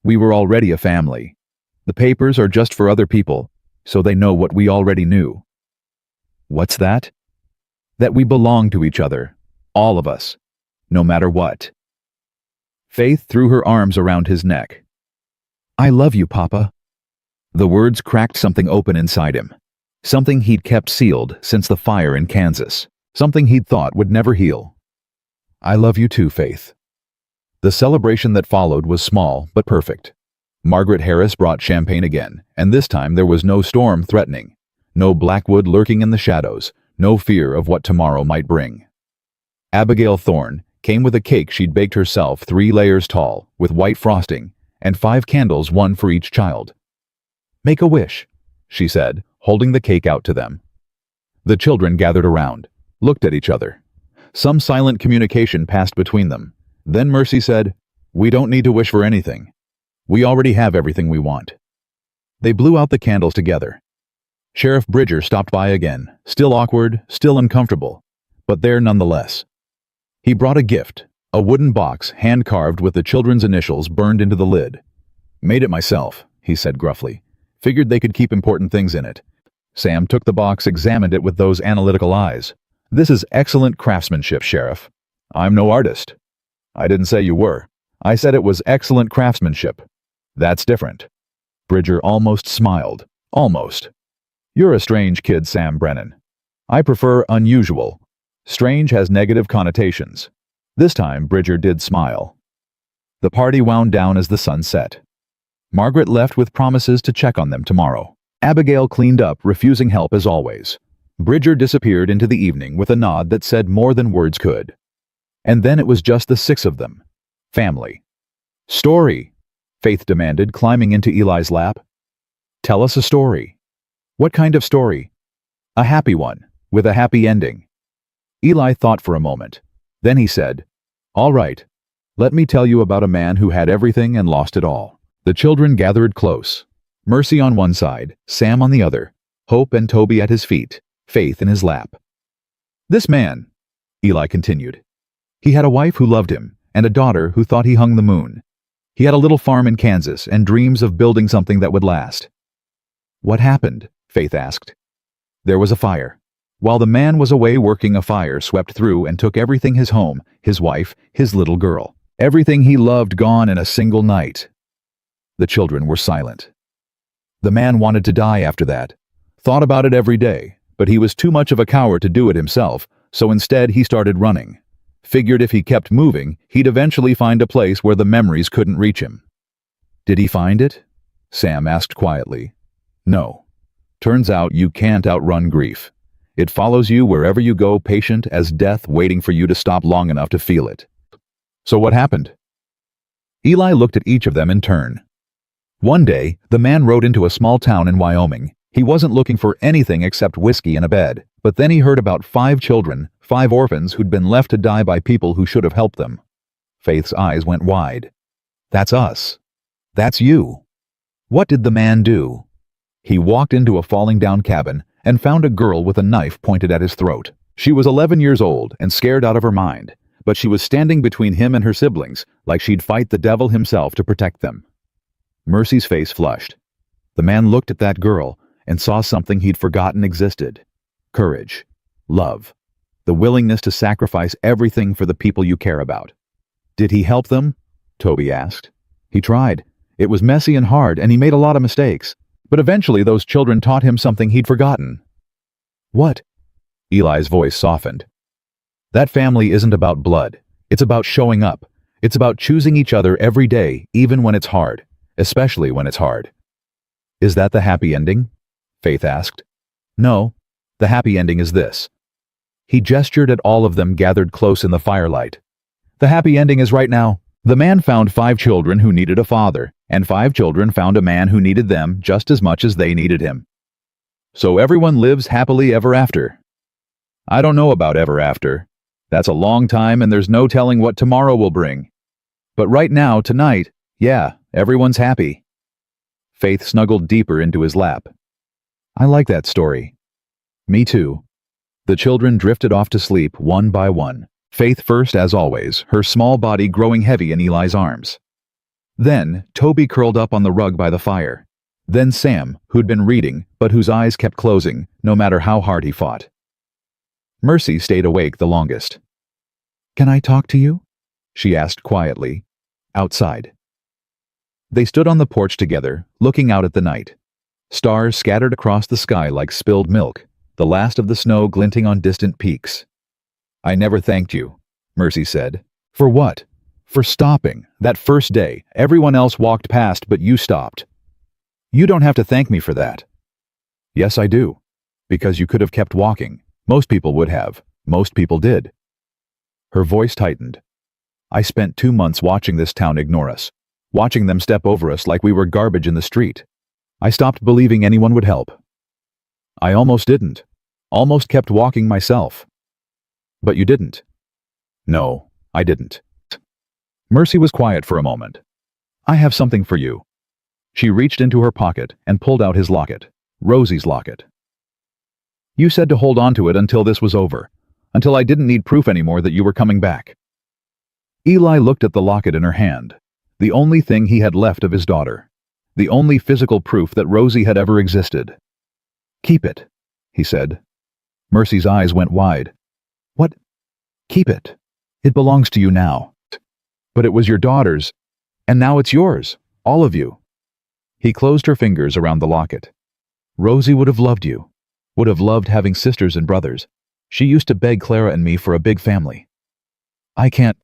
[SPEAKER 1] We were already a family. The papers are just for other people, so they know what we already knew. What's that? That we belong to each other, all of us, no matter what. Faith threw her arms around his neck. I love you, Papa. The words cracked something open inside him, something he'd kept sealed since the fire in Kansas, something he'd thought would never heal. I love you too, Faith. The celebration that followed was small but perfect. Margaret Harris brought champagne again, and this time there was no storm threatening, no Blackwood lurking in the shadows, no fear of what tomorrow might bring. Abigail Thorne came with a cake she'd baked herself 3 layers tall, with white frosting, and 5 candles, one for each child. Make a wish, she said, holding the cake out to them. The children gathered around, looked at each other. Some silent communication passed between them. Then Mercy said, We don't need to wish for anything. We already have everything we want. They blew out the candles together. Sheriff Bridger stopped by again, still awkward, still uncomfortable, but there nonetheless. He brought a gift, a wooden box hand-carved with the children's initials burned into the lid. Made it myself, he said gruffly. Figured they could keep important things in it. Sam took the box, examined it with those analytical eyes. This is excellent craftsmanship, Sheriff. I'm no artist. I didn't say you were. I said it was excellent craftsmanship. That's different. Bridger almost smiled. Almost. You're a strange kid, Sam Brennan. I prefer unusual. Strange has negative connotations. This time, Bridger did smile. The party wound down as the sun set. Margaret left with promises to check on them tomorrow. Abigail cleaned up, refusing help as always. Bridger disappeared into the evening with a nod that said more than words could. And then it was just the 6 of them. Family. Story, Faith demanded, climbing into Eli's lap. Tell us a story. What kind of story? A happy one, with a happy ending. Eli thought for a moment. Then he said, All right, let me tell you about a man who had everything and lost it all. The children gathered close. Mercy on one side, Sam on the other, Hope and Toby at his feet, Faith in his lap. This man, Eli continued. He had a wife who loved him, and a daughter who thought he hung the moon. He had a little farm in Kansas and dreams of building something that would last. What happened? Faith asked. There was a fire. While the man was away working, a fire swept through and took everything: his home, his wife, his little girl. Everything he loved gone in a single night. The children were silent. The man wanted to die after that. Thought about it every day, but he was too much of a coward to do it himself, so instead he started running. Figured if he kept moving, he'd eventually find a place where the memories couldn't reach him. Did he find it? Sam asked quietly. No. Turns out you can't outrun grief. It follows you wherever you go, patient as death, waiting for you to stop long enough to feel it. So what happened? Eli looked at each of them in turn. One day, the man rode into a small town in Wyoming. He wasn't looking for anything except whiskey and a bed, but then he heard about 5 children, 5 orphans who'd been left to die by people who should have helped them. Faith's eyes went wide. That's us. That's you. What did the man do? He walked into a falling down cabin and found a girl with a knife pointed at his throat. She was 11 years old and scared out of her mind, but she was standing between him and her siblings like she'd fight the devil himself to protect them. Mercy's face flushed. The man looked at that girl and saw something he'd forgotten existed. Courage. Love. The willingness to sacrifice everything for the people you care about. Did he help them? Toby asked. He tried. It was messy and hard, and he made a lot of mistakes. But eventually those children taught him something he'd forgotten. What? Eli's voice softened. That family isn't about blood. It's about showing up. It's about choosing each other every day, even when it's hard. Especially when it's hard. Is that the happy ending? Faith asked. No. The happy ending is this. He gestured at all of them gathered close in the firelight. The happy ending is right now. The man found 5 children who needed a father, and 5 children found a man who needed them just as much as they needed him. So everyone lives happily ever after. I don't know about ever after. That's a long time and there's no telling what tomorrow will bring. But right now, tonight, yeah, everyone's happy. Faith snuggled deeper into his lap. I like that story. Me too. The children drifted off to sleep one by one. Faith first as always, her small body growing heavy in Eli's arms. Then, Toby curled up on the rug by the fire. Then Sam, who'd been reading, but whose eyes kept closing, no matter how hard he fought. Mercy stayed awake the longest. Can I talk to you? She asked quietly. Outside. They stood on the porch together, looking out at the night. Stars scattered across the sky like spilled milk, the last of the snow glinting on distant peaks. I never thanked you, Mercy said. For what? For stopping. That first day, everyone else walked past, but you stopped. You don't have to thank me for that. Yes, I do. Because you could have kept walking. Most people would have. Most people did. Her voice tightened. I spent 2 months watching this town ignore us, watching them step over us like we were garbage in the street. I stopped believing anyone would help. I almost didn't. Almost kept walking myself. But you didn't. No, I didn't. Mercy was quiet for a moment. I have something for you. She reached into her pocket and pulled out his locket, Rosie's locket. You said to hold on to it until this was over, until I didn't need proof anymore that you were coming back. Eli looked at the locket in her hand, the only thing he had left of his daughter, the only physical proof that Rosie had ever existed. Keep it, he said. Mercy's eyes went wide. What? Keep it. It belongs to you now. But it was your daughter's, and now it's yours, all of you. He closed her fingers around the locket. Rosie would have loved you, would have loved having sisters and brothers. She used to beg Clara and me for a big family. I can't.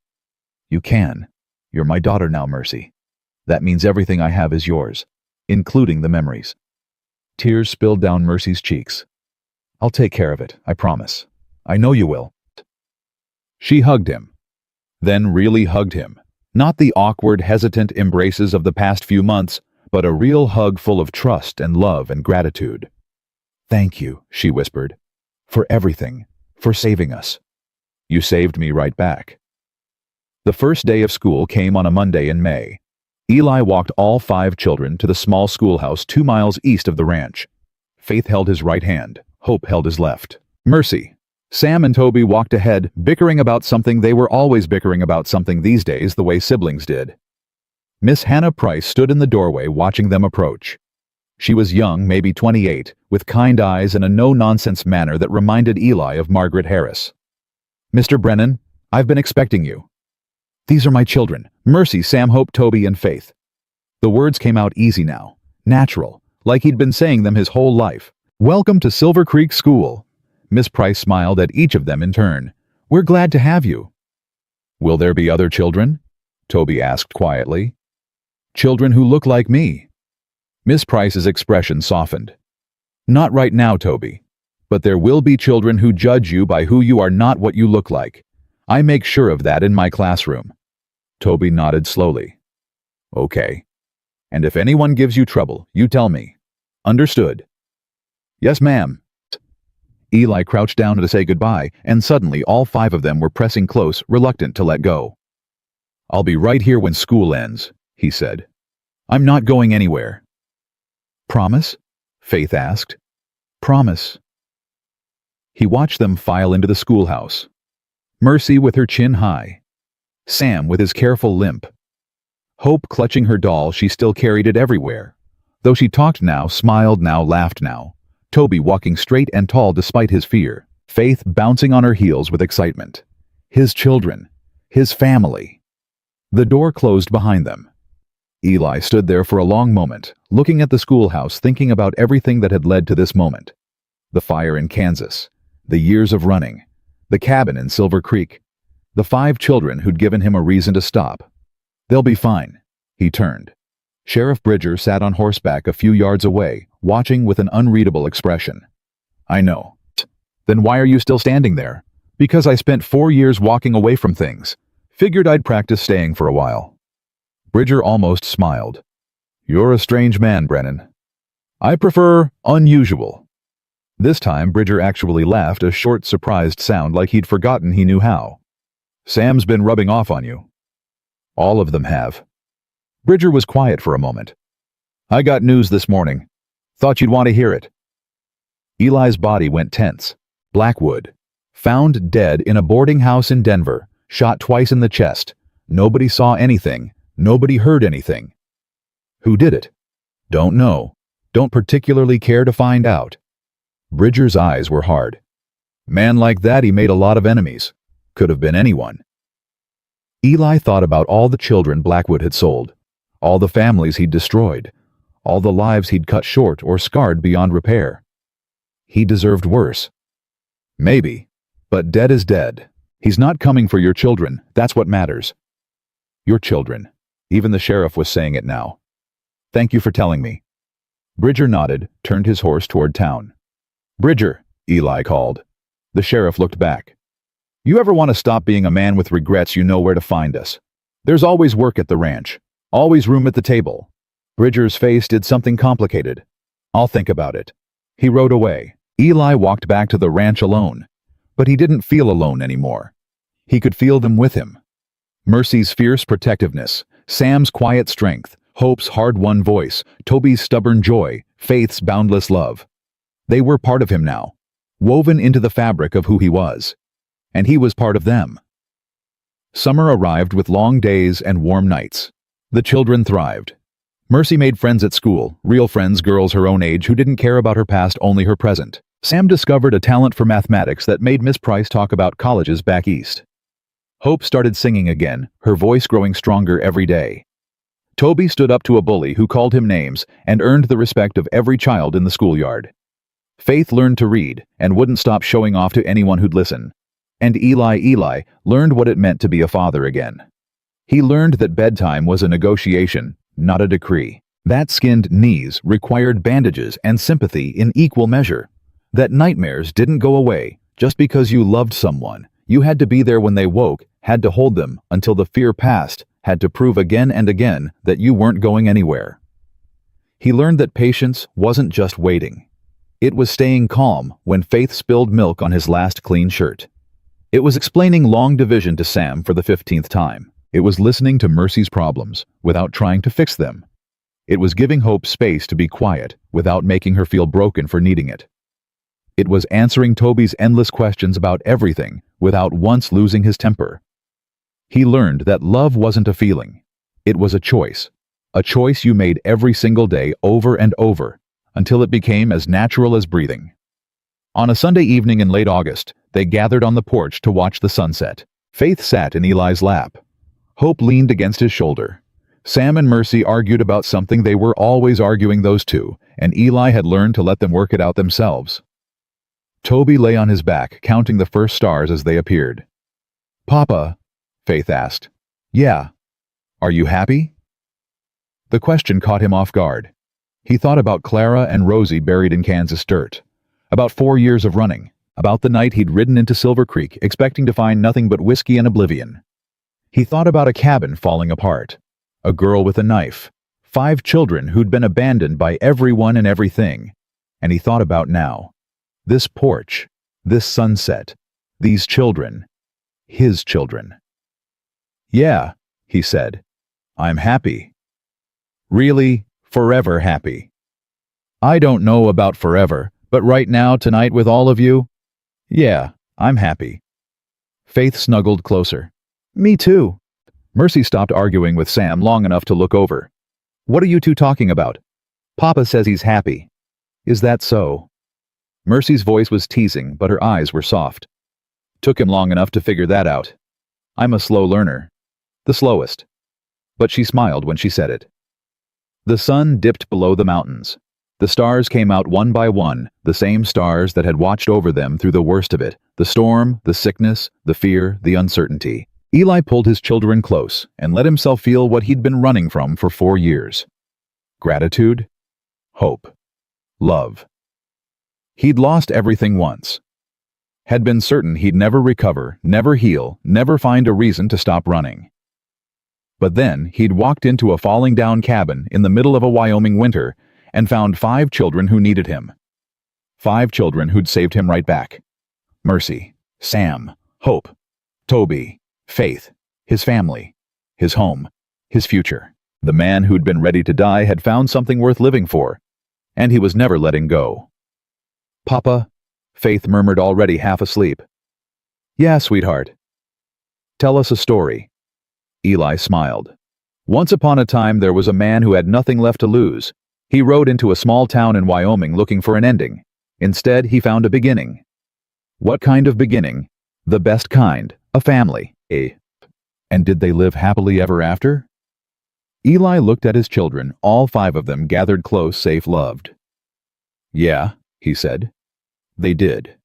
[SPEAKER 1] You can. You're my daughter now, Mercy. That means everything I have is yours, including the memories. Tears spilled down Mercy's cheeks. I'll take care of it, I promise. I know you will. She hugged him. Then really hugged him. Not the awkward, hesitant embraces of the past few months, but a real hug full of trust and love and gratitude. Thank you, she whispered. For everything. For saving us. You saved me right back. The first day of school came on a Monday in May. Eli walked all 5 children to the small schoolhouse 2 miles east of the ranch. Faith held his right hand. Hope held his left. Mercy. Sam and Toby walked ahead, bickering about something they were always bickering about something these days the way siblings did. Miss Hannah Price stood in the doorway watching them approach. She was young, maybe 28, with kind eyes and a no-nonsense manner that reminded Eli of Margaret Harris. Mr. Brennan, I've been expecting you. These are my children, Mercy, Sam, Hope, Toby, and Faith. The words came out easy now, natural, like he'd been saying them his whole life. Welcome to Silver Creek School. Miss Price smiled at each of them in turn. We're glad to have you. Will there be other children? Toby asked quietly. Children who look like me. Miss Price's expression softened. Not right now, Toby. But there will be children who judge you by who you are, not what you look like. I make sure of that in my classroom. Toby nodded slowly. Okay. And if anyone gives you trouble, you tell me. Understood? Yes, ma'am. Eli crouched down to say goodbye, and suddenly all 5 of them were pressing close, reluctant to let go. I'll be right here when school ends, he said. I'm not going anywhere. Promise? Faith asked. Promise. He watched them file into the schoolhouse. Mercy with her chin high. Sam with his careful limp. Hope clutching her doll, she still carried it everywhere. Though she talked now, smiled now, laughed now. Toby walking straight and tall despite his fear. Faith bouncing on her heels with excitement. His children. His family. The door closed behind them. Eli stood there for a long moment, looking at the schoolhouse, thinking about everything that had led to this moment. The fire in Kansas. The years of running. The cabin in Silver Creek. The 5 children who'd given him a reason to stop. They'll be fine. He turned. Sheriff Bridger sat on horseback a few yards away, watching with an unreadable expression. I know. Then why are you still standing there? Because I spent 4 years walking away from things. Figured I'd practice staying for a while. Bridger almost smiled. You're a strange man, Brennan. I prefer unusual. This time Bridger actually laughed, a short, surprised sound like he'd forgotten he knew how. Sam's been rubbing off on you. All of them have. Bridger was quiet for a moment. I got news this morning. Thought you'd want to hear it. Eli's body went tense. Blackwood. Found dead in a boarding house in Denver. Shot twice in the chest. Nobody saw anything. Nobody heard anything. Who did it? Don't know. Don't particularly care to find out. Bridger's eyes were hard. Man like that, he made a lot of enemies. Could have been anyone. Eli thought about all the children Blackwood had sold. All the families he'd destroyed. All the lives he'd cut short or scarred beyond repair. He deserved worse. Maybe. But dead is dead. He's not coming for your children. That's what matters. Your children. Even the sheriff was saying it now. Thank you for telling me. Bridger nodded, turned his horse toward town. Bridger, Eli called. The sheriff looked back. You ever want to stop being a man with regrets, you know where to find us. There's always work at the ranch. Always room at the table. Bridger's face did something complicated. I'll think about it. He rode away. Eli walked back to the ranch alone. But he didn't feel alone anymore. He could feel them with him. Mercy's fierce protectiveness, Sam's quiet strength, Hope's hard-won voice, Toby's stubborn joy, Faith's boundless love. They were part of him now, woven into the fabric of who he was. And he was part of them. Summer arrived with long days and warm nights. The children thrived. Mercy made friends at school, real friends, girls her own age who didn't care about her past, only her present. Sam discovered a talent for mathematics that made Miss Price talk about colleges back east. Hope started singing again, her voice growing stronger every day. Toby stood up to a bully who called him names and earned the respect of every child in the schoolyard. Faith learned to read and wouldn't stop showing off to anyone who'd listen. And Eli learned what it meant to be a father again. He learned that bedtime was a negotiation, not a decree. That skinned knees required bandages and sympathy in equal measure. That nightmares didn't go away just because you loved someone. You had to be there when they woke, had to hold them until the fear passed, had to prove again and again that you weren't going anywhere. He learned that patience wasn't just waiting. It was staying calm when Faith spilled milk on his last clean shirt. It was explaining long division to Sam for the 15th time. It was listening to Mercy's problems without trying to fix them. It was giving Hope space to be quiet without making her feel broken for needing it. It was answering Toby's endless questions about everything without once losing his temper. He learned that love wasn't a feeling. It was a choice you made every single day over and over until it became as natural as breathing. On a Sunday evening in late August, they gathered on the porch to watch the sunset. Faith sat in Eli's lap. Hope leaned against his shoulder. Sam and Mercy argued about something they were always arguing, those two, and Eli had learned to let them work it out themselves. Toby lay on his back, counting the first stars as they appeared. Papa, Faith asked. Yeah. Are you happy? The question caught him off guard. He thought about Clara and Rosie buried in Kansas dirt, about 4 years of running, about the night he'd ridden into Silver Creek expecting to find nothing but whiskey and oblivion. He thought about a cabin falling apart, a girl with a knife, 5 children who'd been abandoned by everyone and everything, and he thought about now. This porch, this sunset, these children, his children. "Yeah," he said, "I'm happy. Really, forever happy. I don't know about forever, but right now, tonight with all of you, yeah, I'm happy." Faith snuggled closer. "Me too." Mercy stopped arguing with Sam long enough to look over. "What are you two talking about? Papa says he's happy. Is that so?" Mercy's voice was teasing, but her eyes were soft. "Took him long enough to figure that out. I'm a slow learner. The slowest." But she smiled when she said it. The sun dipped below the mountains. The stars came out one by one, the same stars that had watched over them through the worst of it, the storm, the sickness, the fear, the uncertainty. Eli pulled his children close and let himself feel what he'd been running from for 4 years. Gratitude, hope, love. He'd lost everything once. Had been certain he'd never recover, never heal, never find a reason to stop running. But then he'd walked into a falling down cabin in the middle of a Wyoming winter and found 5 children who needed him. 5 children who'd saved him right back. Mercy, Sam, Hope, Toby, Faith, his family, his home, his future. The man who'd been ready to die had found something worth living for, and he was never letting go. "Papa," Faith murmured, already half asleep. "Yeah, sweetheart." "Tell us a story." Eli smiled. "Once upon a time there was a man who had nothing left to lose. He rode into a small town in Wyoming looking for an ending. Instead, he found a beginning." "What kind of beginning?" "The best kind, a family. And did they live happily ever after?" Eli looked at his children, all 5 of them gathered close, safe, loved. "Yeah," he said. "They did."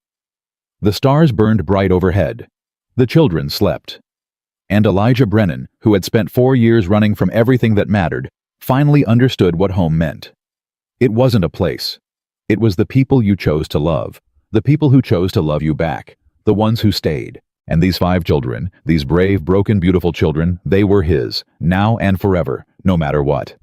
[SPEAKER 1] The stars burned bright overhead. The children slept. And Elijah Brennan, who had spent 4 years running from everything that mattered, finally understood what home meant. It wasn't a place. It was the people you chose to love, the people who chose to love you back, the ones who stayed. And these 5 children, these brave, broken, beautiful children, they were his, now and forever, no matter what.